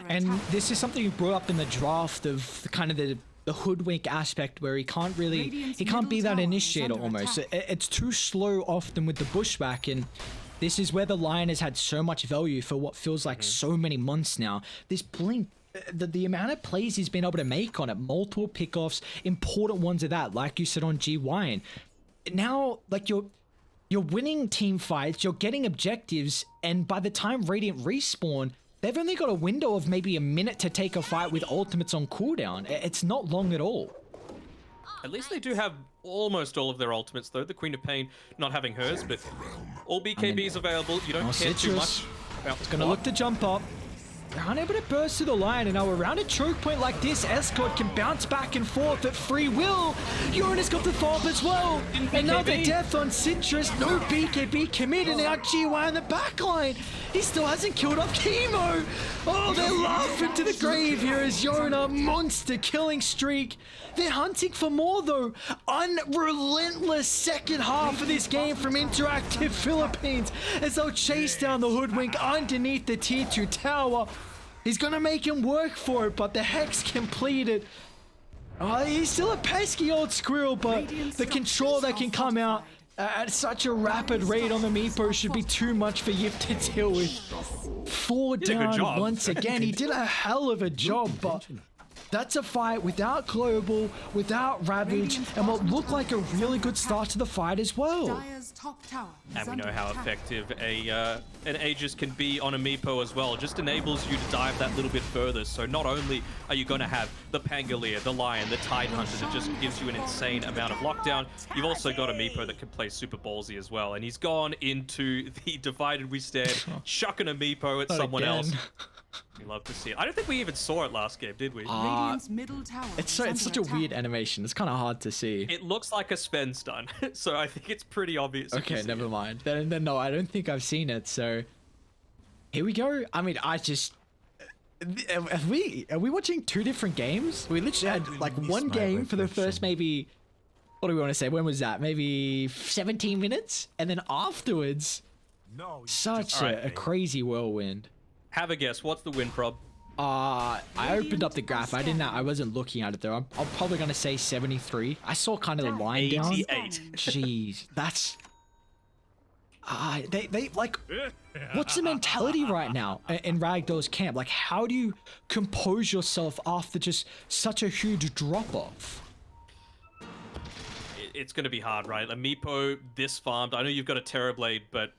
And this is something you brought up in the draft of kind of the hoodwink aspect, where he can't be that initiator almost. It's too slow often with the bushwhack, and this is where the Lion has had so much value for what feels like so many months now. This blink, the amount of plays he's been able to make on it, multiple pickoffs, important ones of that, like you said on GY. And now, like, you're winning team fights, you're getting objectives, and by the time Radiant respawn, they've only got a window of maybe a minute to take a fight with ultimates on cooldown. It's not long at all. At least they do have almost all of their ultimates, though. The Queen of Pain not having hers, but all BKBs available. You don't care too much. It's going to look to jump up. They're unable to burst through the line, and now around a choke point like this, Escort can bounce back and forth at free will. Uranus got the fob as well. Another death on Citrus. No BKB committed. Now GY in the backline. He still hasn't killed off Chemo. Oh, they're laughing to the grave here as Yona, monster killing streak. They're hunting for more though. Unrelentless second half of this game from Interactive Philippines as they'll chase down the hoodwink underneath the tier 2 tower. He's gonna make him work for it, but the hex completed. Oh, he's still a pesky old squirrel, but the control that can come out at such a rapid rate on the Meepo should be too much for Yip to deal with. 4 down once again. He did a hell of a job, but that's a fight without Global, without Ravage, and what looked like a really good start to the fight as well. And we know how effective an Aegis can be on a Meepo as well. It just enables you to dive that little bit further. So not only are you going to have the Pangolier, the Lion, the Tidehunter that just gives you an insane amount of lockdown, you've also got a Meepo that can play super ballsy as well. And he's gone into the Divided We Stand, chucking a Meepo at someone else. We love to see it. I don't think we even saw it last game, did we? It's such a weird animation. It's kind of hard to see. It looks like a Sven stun, so I think it's pretty obvious. Okay, never mind. Then no, I don't think I've seen it. So here we go. I mean, are we watching 2 different games? We literally had like one game for the first maybe, what do we want to say? When was that? Maybe 17 minutes, and then afterwards, such a crazy whirlwind. Have a guess. What's the win prob? I opened up the graph. I wasn't looking at it though. I'm probably gonna say 73. I saw kind of the line 88. down. Jeez, that's they like. What's the mentality right now in Ragdoll's camp? Like, how do you compose yourself after just such a huge drop off? It's gonna be hard, right? A Meepo this farmed. I know you've got a Terrorblade, but.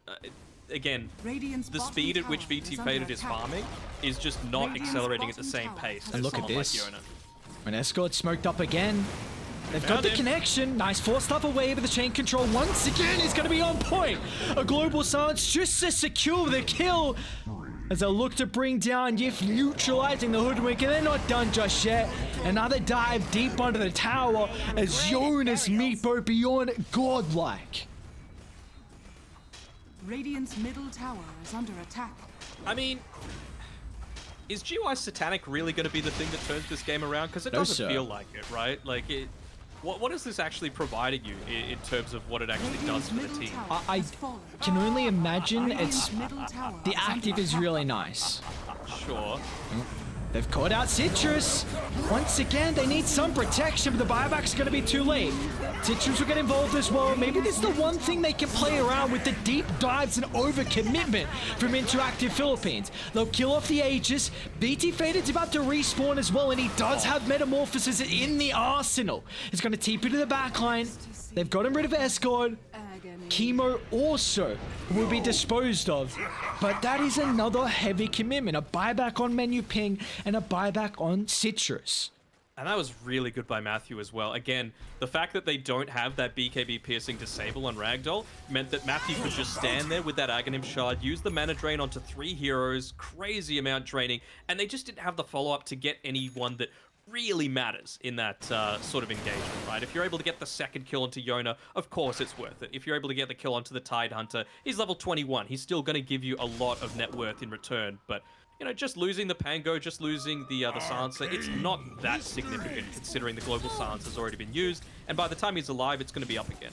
Again, the speed at which BT Faded is farming is just not accelerating at the same pace. And look at this. Like When Escort smoked up again, they've got the connection. Nice force stuff away, but the chain control once again is going to be on point. A global silence just to secure the kill as they look to bring down Yif, neutralizing the hoodwink, and they're not done just yet. Another dive deep under the tower as Jonas Meepo beyond godlike. Radiant's middle tower is under attack. I mean, is GY Satanic really going to be the thing that turns this game around? Because it doesn't feel like it, right? Like, what is this actually providing you in terms of what it actually does for the team? I can only imagine the active is really nice. Sure. They've caught out Citrus. Once again, they need some protection, but the buyback's going to be too late. Citrus will get involved as well. Maybe this is the one thing they can play around with, the deep dives and overcommitment from Interactive Philippines. They'll kill off the Aegis. BT Faded's about to respawn as well, and he does have Metamorphosis in the arsenal. He's going to TP to the backline. They've gotten rid of Escort. Chemo also will be disposed of. But that is another heavy commitment. A buyback on Menu Ping and a buyback on Citrus. And that was really good by Matthew as well. Again, the fact that they don't have that BKB piercing disable on Ragdoll meant that Matthew could just stand there with that Aghanim shard, use the mana drain onto 3 heroes, crazy amount draining, and they just didn't have the follow-up to get anyone that really matters in that sort of engagement, right? If you're able to get the second kill onto Yona, of course it's worth it. If you're able to get the kill onto the Tide Hunter, he's level 21. He's still going to give you a lot of net worth in return, but you know, just losing the Pango, just losing the Silencer, it's not that significant considering the global silence has already been used, and by the time he's alive, it's going to be up again.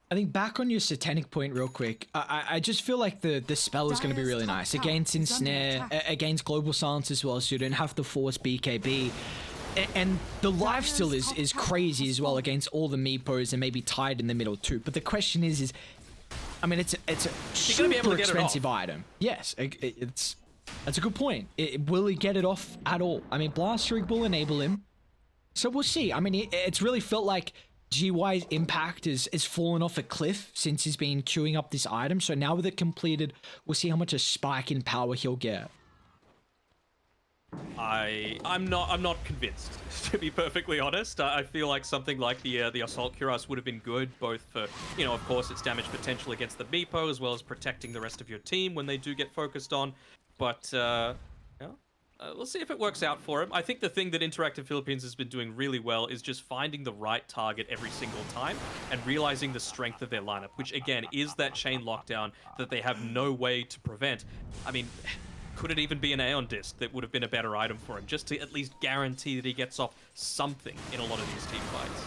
I think back on your Satanic point real quick, I just feel like the spell is going to be really nice. Against Ensnare, against Global Silence as well, so you don't have to force BKB. And the lifesteal is crazy as well against all the Meepos and maybe Tide in the middle too. But the question is I mean, it's a super expensive item. Yes, that's a good point. Will he get it off at all? I mean, Blast Rig will enable him, so we'll see. I mean, it's really felt like GY's impact is fallen off a cliff since he's been queuing up this item. So now with it completed, we'll see how much a spike in power he'll get. I'm not convinced, to be perfectly honest. I feel like something like the Assault Cuirass would have been good, both for, you know, of course, its damage potential against the Meepo, as well as protecting the rest of your team when they do get focused on. But, we'll see if it works out for him. I think the thing that Interactive Philippines has been doing really well is just finding the right target every single time and realizing the strength of their lineup, which, again, is that chain lockdown that they have no way to prevent. I mean, could it even be an Aeon Disc that would have been a better item for him, just to at least guarantee that he gets off something in a lot of these team fights?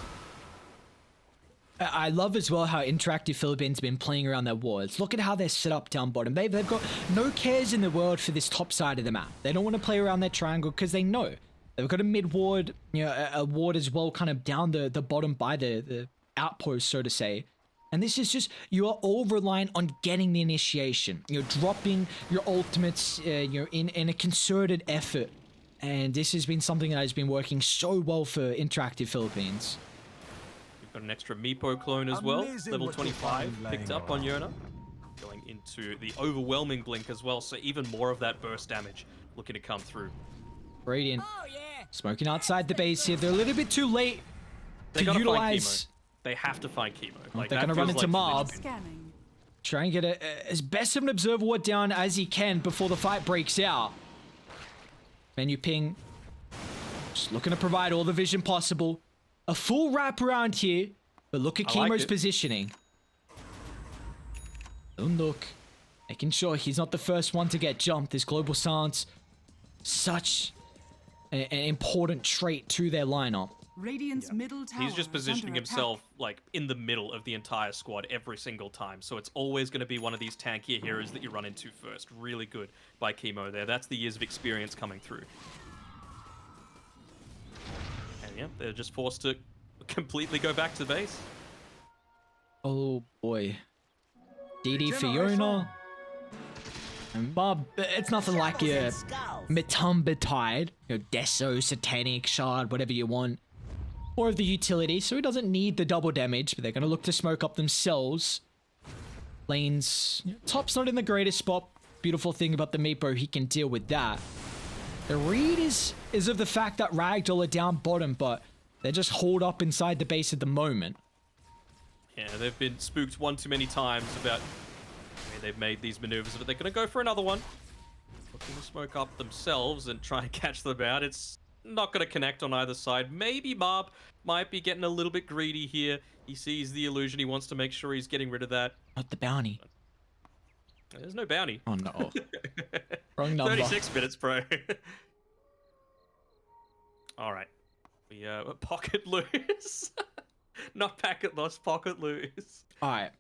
I love as well how Interactive Philippines have been playing around their wards. Look at how they're set up down bottom. They've got no cares in the world for this top side of the map. They don't want to play around their triangle because they know they've got a mid ward, you know, a ward as well, kind of down the bottom by the outpost, so to say. And this is just, you are all reliant on getting the initiation. You're dropping your ultimates, you're in a concerted effort. And this has been something that has been working so well for Interactive Philippines. We've got an extra Meepo clone as well. Level 25 picked up on Yona. Going into the overwhelming blink as well, so even more of that burst damage looking to come through. Radiant smoking outside the base here. They're a little bit too late to utilize. They have to find Chemo. Like, they're going to run into Mob. Try and get as best of an Observer Ward down as he can before the fight breaks out. Menu Ping just looking to provide all the vision possible. A full wrap around here, but look at Chemo's positioning. Don't look. Making sure he's not the first one to get jumped. This Global Silence, such an important trait to their lineup. Radiant's middle tower He's just positioning himself like in the middle of the entire squad every single time, so it's always going to be one of these tankier heroes that you run into first. Really good by Chemo there. That's the years of experience coming through. And yeah, they're just forced to completely go back to base. Oh boy. DD Fiona. And Bob, it's nothing like your Mitumba Tide, your Deso, Satanic, Shard, whatever you want. More of the utility, so he doesn't need the double damage, but they're going to look to smoke up themselves. Lanes, top's not in the greatest spot. Beautiful thing about the Meepo, he can deal with that. The read is of the fact that Ragdoll are down bottom, but they're just holed up inside the base at the moment. Yeah, they've been spooked one too many times about where they've made these maneuvers, but they're going to go for another one. Looking to smoke up themselves and try and catch them out. It's not going to connect on either side. Maybe Marb might be getting a little bit greedy here. He sees the illusion. He wants to make sure he's getting rid of that. Not the bounty. There's no bounty. Oh no. Wrong number. 36 minutes, bro. All right. We pocket lose. Not packet lost, pocket lose. All right.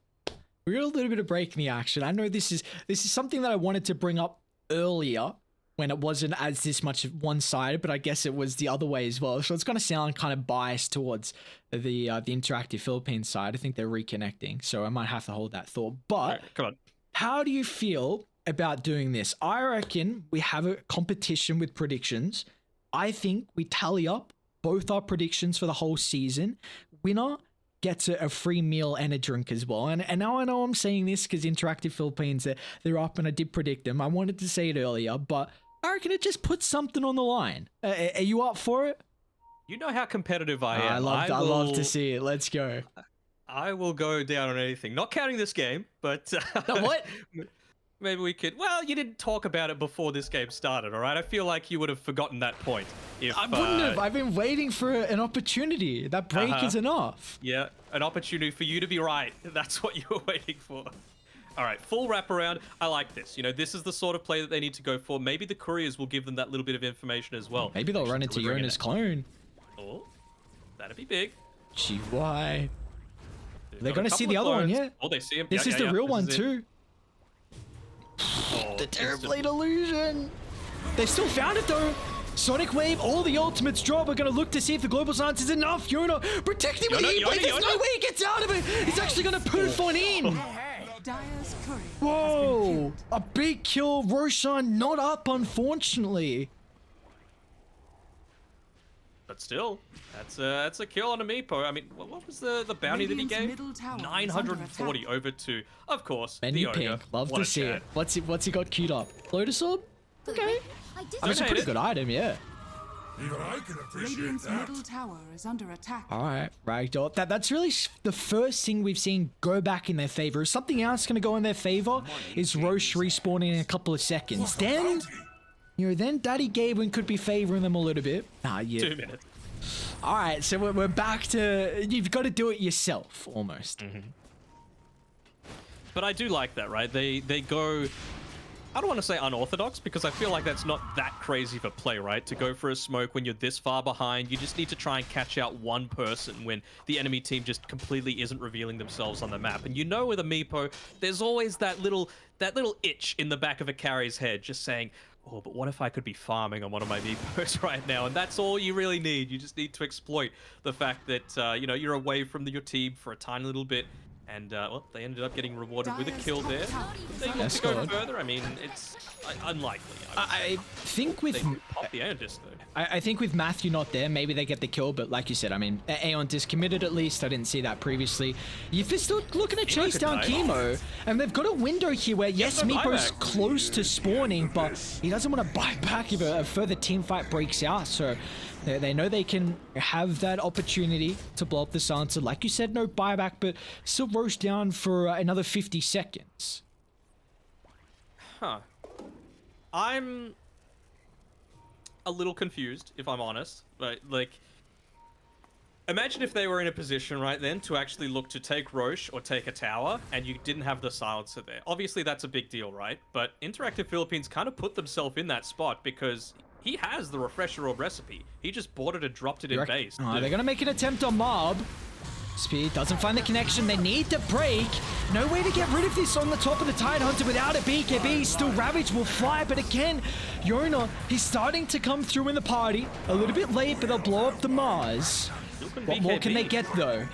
We got a little bit of break in the action. I know this is something that I wanted to bring up earlier when it wasn't as this much one-sided, but I guess it was the other way as well. So it's going to sound kind of biased towards the Interactive Philippines side. I think they're reconnecting, so I might have to hold that thought. But right, come on. How do you feel about doing this? I reckon we have a competition with predictions. I think we tally up both our predictions for the whole season. Winner gets a free meal and a drink as well. And now I know I'm saying this because Interactive Philippines, they're up and I did predict them. I wanted to say it earlier, but I reckon it just puts something on the line. Are you up for it? You know how competitive I am. I love to see it. Let's go. I will go down on anything. Not counting this game, but... What? Maybe we could... Well, you didn't talk about it before this game started, all right? I feel like you would have forgotten that point. If, I wouldn't have. I've been waiting for an opportunity. That break is enough. Yeah, an opportunity for you to be right. That's what you were waiting for. All right, full wraparound. I like this. You know, this is the sort of play that they need to go for. Maybe the couriers will give them that little bit of information as well. Maybe they'll run into Yona's clone. Oh, that'd be big. Gee, why? They're going to see the other one, yeah? Oh, they see him. This is the real one, too. Oh, the Terrorblade illusion. They've still found it, though. Sonic Wave, all the ultimates drop. We're going to look to see if the global silence is enough. Yona protecting with E-Blade. There's no way he gets out of it. He's actually going to poof one in. Whoa. A big kill. Roshan not up, unfortunately. But still, that's a kill on a Meepo. I mean, what was the bounty that he gave? 940 over to, of course, Menu the ogre. pink. Love to see it. What's he got queued up? Lotus Orb? Okay. That's a pretty good item, yeah. Even I can appreciate Radiant's that. middle tower is under attack. All right, Ragdoll. That's really the first thing we've seen go back in their favor. Something else going to go in their favor is Roche respawning in a couple of seconds. Then, then Daddy Gaben could be favoring them a little bit. Yeah. 2 minutes. All right, so we're back to you've got to do it yourself almost. Mm-hmm. But I do like that, right? They go. I don't want to say unorthodox because I feel like that's not that crazy of a play, right? To go for a smoke when you're this far behind, you just need to try and catch out one person when the enemy team just completely isn't revealing themselves on the map. And you know with a Meepo, there's always that little itch in the back of a carrier's head just saying, oh, but what if I could be farming on one of my Meepos right now? And that's all you really need. You just need to exploit the fact that, you're away from your team for a tiny little bit. And, well, they ended up getting rewarded with a kill there. They look to go further. I mean, it's unlikely. I think with... Pop the Aeon Disc, though. I think with Matthew not there, maybe they get the kill, but like you said, I mean, Aeon Disc committed at least. I didn't see that previously. If they're still looking to chase down Chemo, and they've got a window here where, yes, Meepo's close to spawning, but he doesn't want to buy back if a further team fight breaks out, so... They know they can have that opportunity to blow up the silencer. Like you said, no buyback, but still roast down for another 50 seconds. Huh. I'm a little confused, if I'm honest. Right? Like, imagine if they were in a position right then to actually look to take Roche or take a tower, and you didn't have the silencer there. Obviously, that's a big deal, right? But Interactive Philippines kind of put themselves in that spot because... he has the refresher orb recipe. He just bought it and dropped it in base. They're going to make an attempt on Mob. Speed doesn't find the connection. They need to break. No way to get rid of this on the top of the Tidehunter without a BKB. Still, Ravage will fly, but again, Yona, he's starting to come through in the party. A little bit late, but they'll blow up the Mars. What more can they get, though?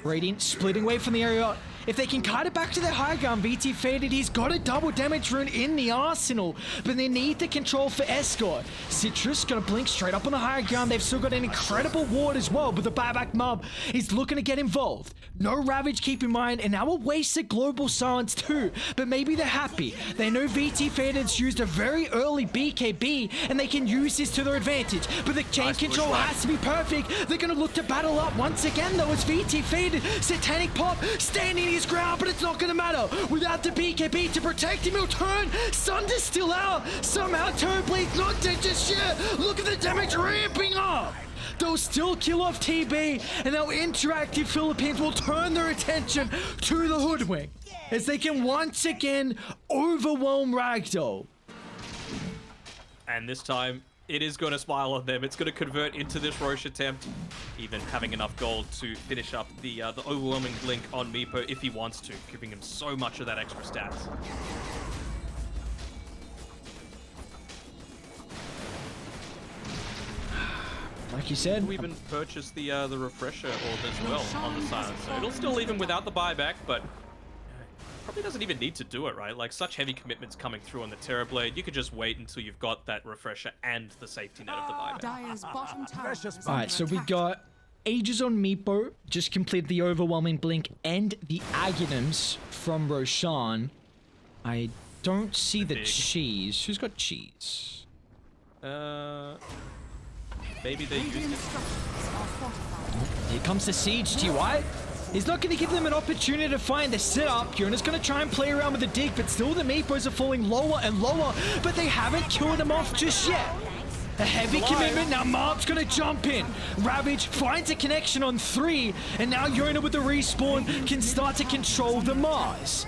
Radiant splitting away from the area. If they can kite it back to their high ground, VT faded. He's got a double damage rune in the arsenal, but they need the control for Escort. Citrus gonna blink straight up on the high ground. They've still got an incredible ward as well, but the buyback mob is looking to get involved. No Ravage, keep in mind, and now a wasted global silence too, but maybe they're happy. They know VT Faded's used a very early BKB, and they can use this to their advantage, but the chain control has to be perfect. They're gonna look to battle up once again though as VT Faded, Satanic Pop, standing his ground, but it's not gonna matter. Without the BKB to protect him, he'll turn. Sunder's still out. Somehow Terrorblade's not dead just yet. Look at the damage ramping up. They'll still kill off TB, and now Interactive Philippines will turn their attention to the Hoodwink as they can once again overwhelm Ragdoll. And this time, it is going to smile on them. It's going to convert into this Roche attempt, even having enough gold to finish up the overwhelming blink on Meepo if he wants to, giving him so much of that extra stats. Like you said, we even purchased the refresher orb as well on the silencer. It'll still even without the buyback, but probably doesn't even need to do it, right? Like, such heavy commitments coming through on the Terrorblade, you could just wait until you've got that refresher and the safety net of the buyback. Dire's bottom tower is Alright, so we got ages on Meepo. Just completed the overwhelming blink and the Aghanims from Roshan. I don't see the cheese. Who's got cheese? Maybe they used Radiant it. structures are fortified. Here comes the siege, TY. He's not going to give them an opportunity to find the setup. Yona's going to try and play around with the dig, but still the Meepos are falling lower and lower, but they haven't killed him off just yet. A heavy commitment, now Marb's gonna jump in. Ravage finds a connection on 3, and now Yona with the respawn can start to control the Mars.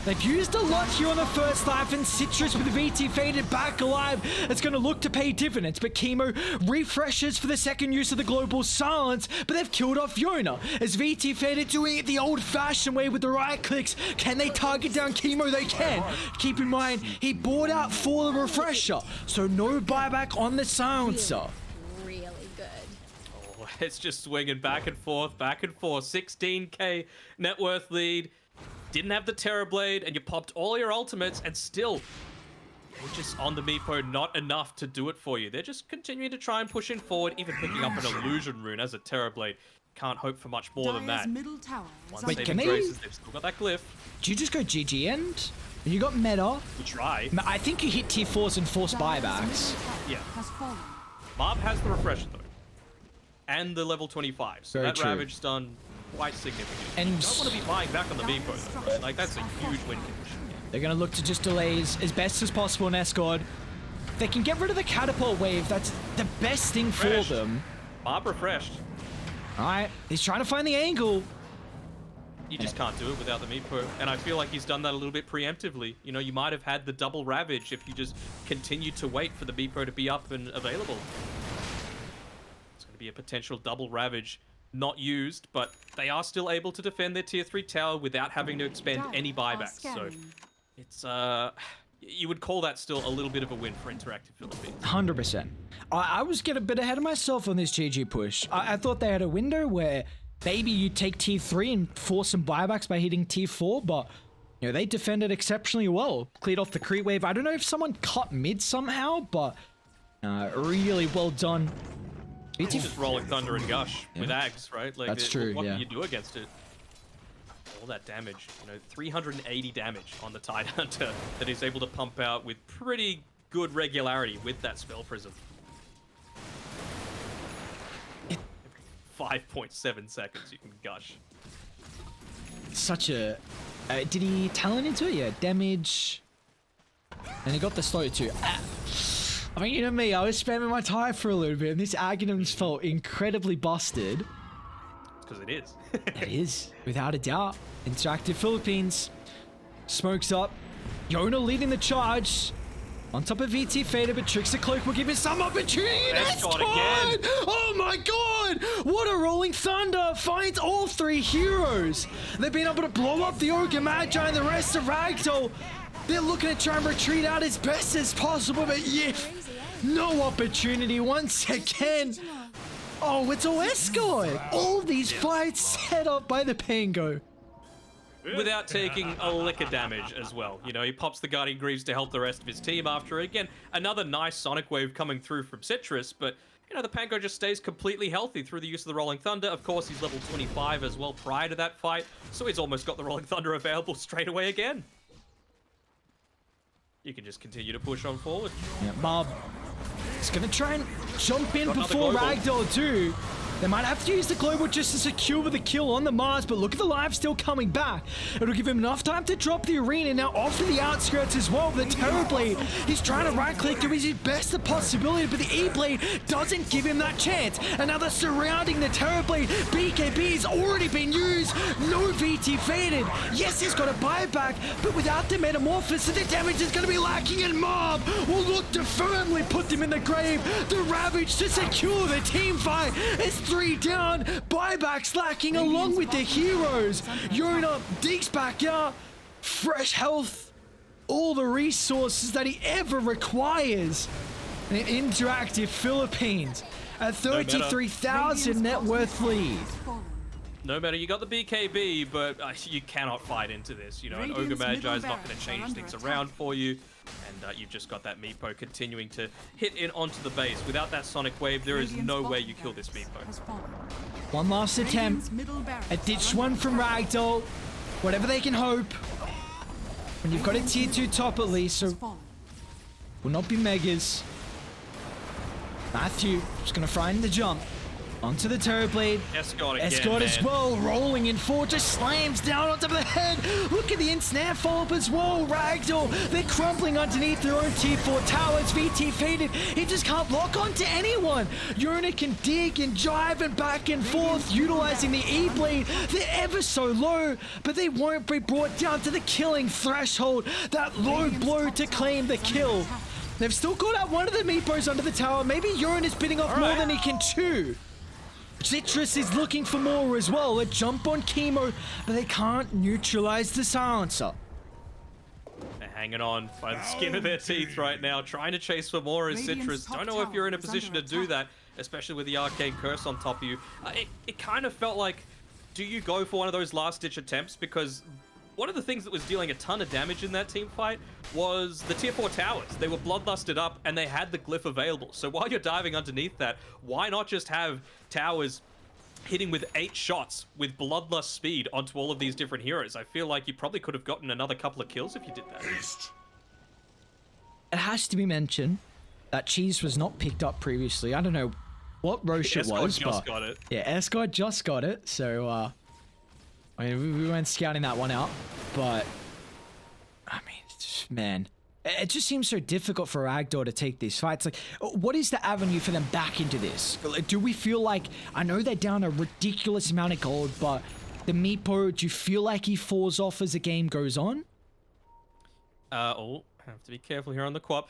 They've used a lot here on the first life, and Citrus with the VT faded back alive. It's going to look to pay dividends, but Chemo refreshes for the second use of the global silence, but they've killed off Yona. As VT faded doing it the old-fashioned way with the right clicks, can they target down Chemo? They can. Keep in mind, he bought out for the refresher, so no buyback on the silencer. Really good. Oh, it's just swinging back and forth, 16k net worth lead. Didn't have the Terrorblade, and you popped all your ultimates, and still, they're just on the Meepo, not enough to do it for you. They're just continuing to try and push in forward, even picking up an illusion rune as a Terrorblade. Can't hope for much more than Dire's that. middle tower is Once under Wait, saving can they- graces, they've still got that glyph. Do you just go GG end? You got meta. We try. I think you hit tier 4s and force Dire's buybacks. middle tower Yeah. has fallen. Marv has the refresher, though. And the level 25, so Very that true. Ravage done quite significant. And You don't want to be buying back on the Meepo, though, right? Like, that's a huge win condition. They're going to look to just delay as best as possible in Escort. They can get rid of the catapult wave. That's the best thing for Refreshed. them. Marv refreshed. All right, he's trying to find the angle. You just can't do it without the Meepo. And I feel like he's done that a little bit preemptively. You know, you might have had the double Ravage if you just continued to wait for the Meepo to be up and available. It's going to be a potential double Ravage. Not used, but they are still able to defend their tier 3 tower without having to expend Dire any are buybacks. So scanning. it's you would call that still a little bit of a win for Interactive Philippines. 100%. I was getting a bit ahead of myself on this GG push. I thought they had a window where maybe you take tier 3 and force some buybacks by hitting tier 4, but you know, they defended exceptionally well. Cleared off the creep wave. I don't know if someone cut mid somehow, but really well done. It's just rolling Thunder and Gush with Ags, right? Like, That's true, What yeah. can you do against it? All that damage, you know, 380 damage on the Tide Hunter that he's able to pump out with pretty good regularity with that Spell Prism. 5.7 seconds you can Gush. Such a... did he talent into it? Yeah, damage. And he got the slow too. I mean, you know me, I was spamming my tire for a little bit, and this Aghanims felt incredibly busted. Because it is. It is, without a doubt. Interactive Philippines. Smokes up. Yona leading the charge. On top of VT Fader, but Trickster Cloak will give him some opportunity. That's shot good! again. Oh my god! What a rolling thunder! Finds all 3 heroes. They've been able to blow up the Ogre Magi and the rest of Ragdoll. They're looking to try and retreat out as best as possible, but Yif, no opportunity once again. Oh, it's all Escort. All these fights set up by the Pango. Without taking a lick of damage as well. You know, he pops the Guardian Greaves to help the rest of his team after. Again, another nice Sonic Wave coming through from Citrus, but, you know, the Pango just stays completely healthy through the use of the Rolling Thunder. Of course, he's level 25 as well prior to that fight, so he's almost got the Rolling Thunder available straight away again. You can just continue to push on forward. Yeah, Bob is going to try and jump in Got another before global. Ragdoll too. They might have to use the global just to secure the kill on the Mars, but look at the live still coming back. It'll give him enough time to drop the arena. Now off to the outskirts as well with the Terrorblade. He's trying to right-click to his best the possibility, but the E-Blade doesn't give him that chance. And now they're surrounding the Terrorblade. BKB's already been used. No VT faded. Yes, he's got a buyback, but without the Metamorphosis, the damage is going to be lacking, and Mob will look to firmly put them in the grave. The Ravage to secure the team fight. It's 3 down, buybacks lacking along with the heroes. Yona digs back out, fresh health, all the resources that he ever requires. And Interactive Philippines at 33,000 net worth lead. No matter, you got the BKB, but you cannot fight into this. You know, an Ogre Radiant's Magi is middle not going to barracks are change under things attack. around for you. And you've just got that Meepo continuing to hit in onto the base. Without that Sonic Wave, there is no way you kill this Meepo. One last attempt. A ditched one from Ragdoll. Whatever they can hope. When you've got a tier 2 top at least, so will not be Megas. Matthew just gonna find the jump. Onto the Terrorblade. Escort again, Escort as man. well, rolling in forward, just slams down on top of the head. Look at the in-snare follow-up as well. Ragdoll, they're crumpling underneath their own tier 4 towers. VT faded. He just can't lock onto anyone. Yona can dig and jive and back and forth, utilizing the E-Blade. They're ever so low, but they won't be brought down to the killing threshold. That low blow to claim the kill. They've still got out one of the Meepos under the tower. Maybe Urine is bidding off more than he can chew. Citrus is looking for more as well. A jump on Chemo, but they can't neutralize the silencer. They're hanging on by the skin of their teeth right now, trying to chase for more as Citrus. Don't know if you're in a position to do that, especially with the Arcane Curse on top of you. It kind of felt like, do you go for one of those last-ditch attempts? Because one of the things that was dealing a ton of damage in that team fight was the tier 4 towers. They were bloodlusted up and they had the glyph available. So while you're diving underneath that, why not just have towers hitting with 8 shots with bloodlust speed onto all of these different heroes? I feel like you probably could have gotten another couple of kills if you did that. It has to be mentioned that Cheese was not picked up previously. I don't know what Roche it was, just but got it. yeah, Escort just got it. So I mean, we weren't scouting that one out, but I mean, man, it just seems so difficult for Ragdoll to take these fights. Like, what is the avenue for them back into this? Do we feel like, I know they're down a ridiculous amount of gold, but the Meepo, do you feel like he falls off as the game goes on? Oh, have to be careful here on the co-op.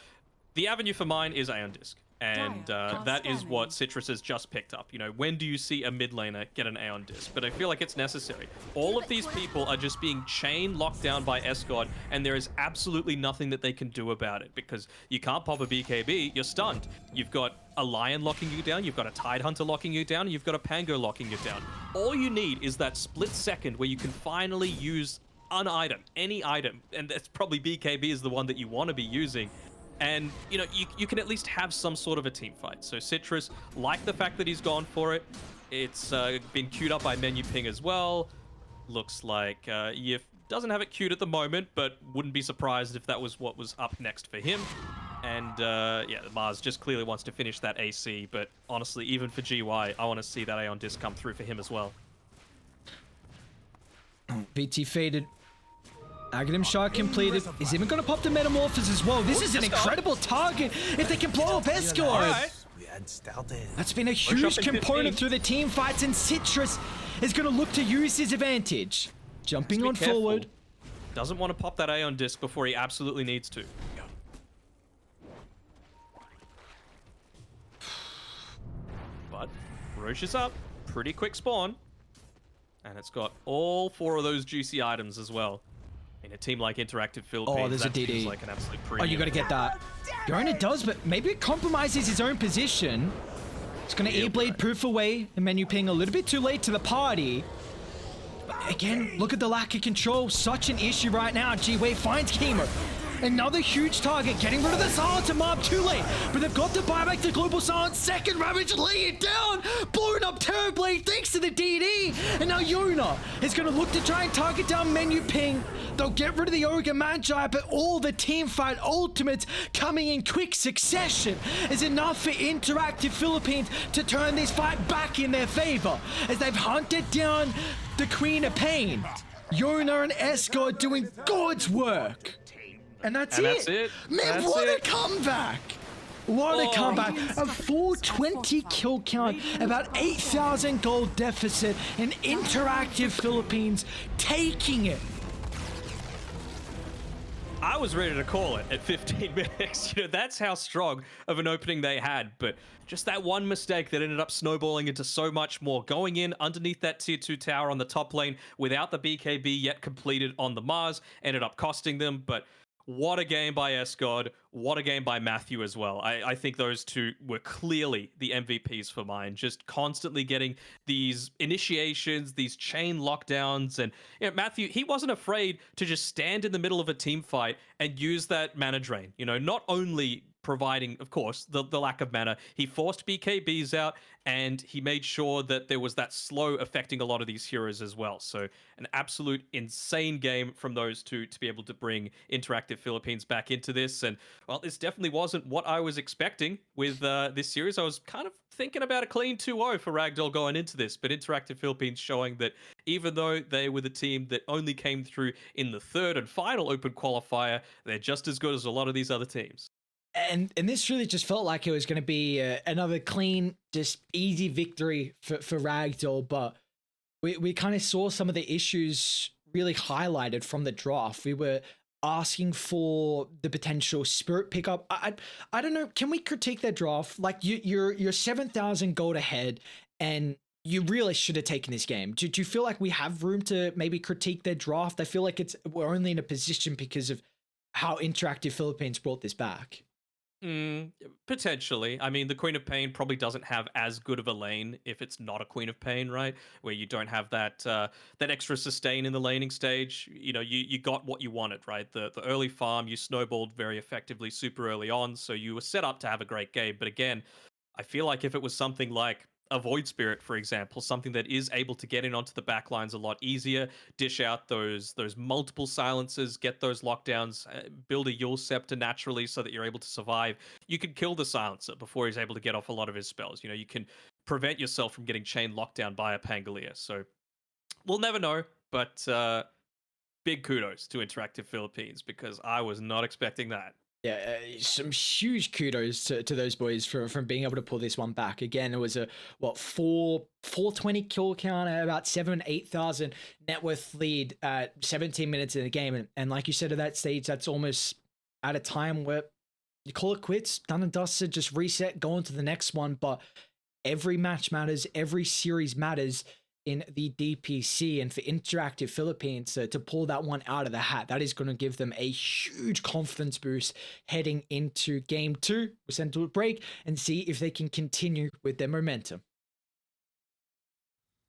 The avenue for mine is Aeon Disc. And that is what Citrus has just picked up. You know, when do you see a mid laner get an Aeon Disc? But I feel like it's necessary. All of these people are just being chain locked down by Escort, and there is absolutely nothing that they can do about it, because you can't pop a BKB, you're stunned. You've got a Lion locking you down, you've got a Tidehunter locking you down, you've got a Pango locking you down. All you need is that split second where you can finally use an item, any item, and that's probably BKB is the one that you want to be using. And, you know, you can at least have some sort of a team fight. So Citrus, like the fact that he's gone for it. It's been queued up by Menu Ping as well. Looks like Yif doesn't have it queued at the moment, but wouldn't be surprised if that was what was up next for him. And, yeah, Mars just clearly wants to finish that AC. But honestly, even for GY, I want to see that Aeon Disc come through for him as well. BT faded. Aghanim shot completed. He's even going to pop the Metamorphosis as well. This is an incredible target if they can blow up Escort. Right. That's been a huge component through the team fights, and Citrus is going to look to use his advantage. Jumping on forward. Doesn't want to pop that Aeon Disc before he absolutely needs to. But Roche is up. Pretty quick spawn. And it's got all 4 of those juicy items as well. In a team like Interactive Philippines, there's that a DD. seems like an absolute Oh, premium. you got to get that. Yorona does, but maybe it compromises his own position. It's going to E-Blade poof away. The Menu Ping a little bit too late to the party. But again, look at the lack of control. Such an issue right now. G-Wave finds Chemo. Another huge target, getting rid of the Silence Mob too late, but they've got to buy back the Global Silence. Second Ravage, lay it down, blowing up Terrorblade thanks to the DD, and now Yona is going to look to try and target down Menu Ping. They'll get rid of the Ogre Magi, but all the team fight ultimates coming in quick succession is enough for Interactive Philippines to turn this fight back in their favor, as they've hunted down the Queen of Pain. Yona and Escort doing God's work. And that's it. Man, what a comeback. What a comeback. A 420 kill count, about 8,000 gold deficit, and Interactive Philippines taking it. I was ready to call it at 15 minutes. You know, that's how strong of an opening they had. But just that one mistake that ended up snowballing into so much more. Going in underneath that tier 2 tower on the top lane without the BKB yet completed on the Mars ended up costing them. But what a game by Escod. What a game by Matthew as well. I think those two were clearly the MVPs for mine. Just constantly getting these initiations, these chain lockdowns. And Matthew, he wasn't afraid to just stand in the middle of a team fight and use that mana drain. Not only providing, of course, the lack of mana, he forced BKBs out, and he made sure that there was that slow affecting a lot of these heroes as well. So an absolute insane game from those two to be able to bring Interactive Philippines back into this. And well, this definitely wasn't what I was expecting with this series. I was kind of thinking about a clean 2-0 for Ragdoll going into this, but Interactive Philippines showing that even though they were the team that only came through in the third and final open qualifier, they're just as good as a lot of these other teams. And this really just felt like it was going to be another clean, just easy victory for Ragdoll, but we kind of saw some of the issues really highlighted from the draft. We were asking for the potential spirit pickup. I don't know. Can we critique their draft? Like you're 7,000 gold ahead, and you really should have taken this game. Do you feel like we have room to maybe critique their draft? I feel like we're only in a position because of how Interactive Philippines brought this back. Potentially. I mean, the Queen of Pain probably doesn't have as good of a lane if it's not a Queen of Pain, right? Where you don't have that that extra sustain in the laning stage. You got what you wanted, right? The early farm, you snowballed very effectively super early on, so you were set up to have a great game. But again, I feel like if it was something like a Void Spirit, for example, something that is able to get in onto the back lines a lot easier, dish out those multiple silences, get those lockdowns, build a Yule Scepter naturally so that you're able to survive. You can kill the silencer before he's able to get off a lot of his spells. You can prevent yourself from getting chain locked down by a Pangolier. So we'll never know, but big kudos to Interactive Philippines, because I was not expecting that. Yeah, some huge kudos to those boys from being able to pull this one back. Again, it was a 420 kill count, about 8,000 net worth lead at 17 minutes in the game, and like you said, at that stage, that's almost at a time where you call it quits, done and dusted, just reset, go on to the next one. But every match matters, every series matters in the DPC, and for Interactive Philippines to pull that one out of the hat, that is going to give them a huge confidence boost heading into game 2. We'll send to a break and see if they can continue with their momentum.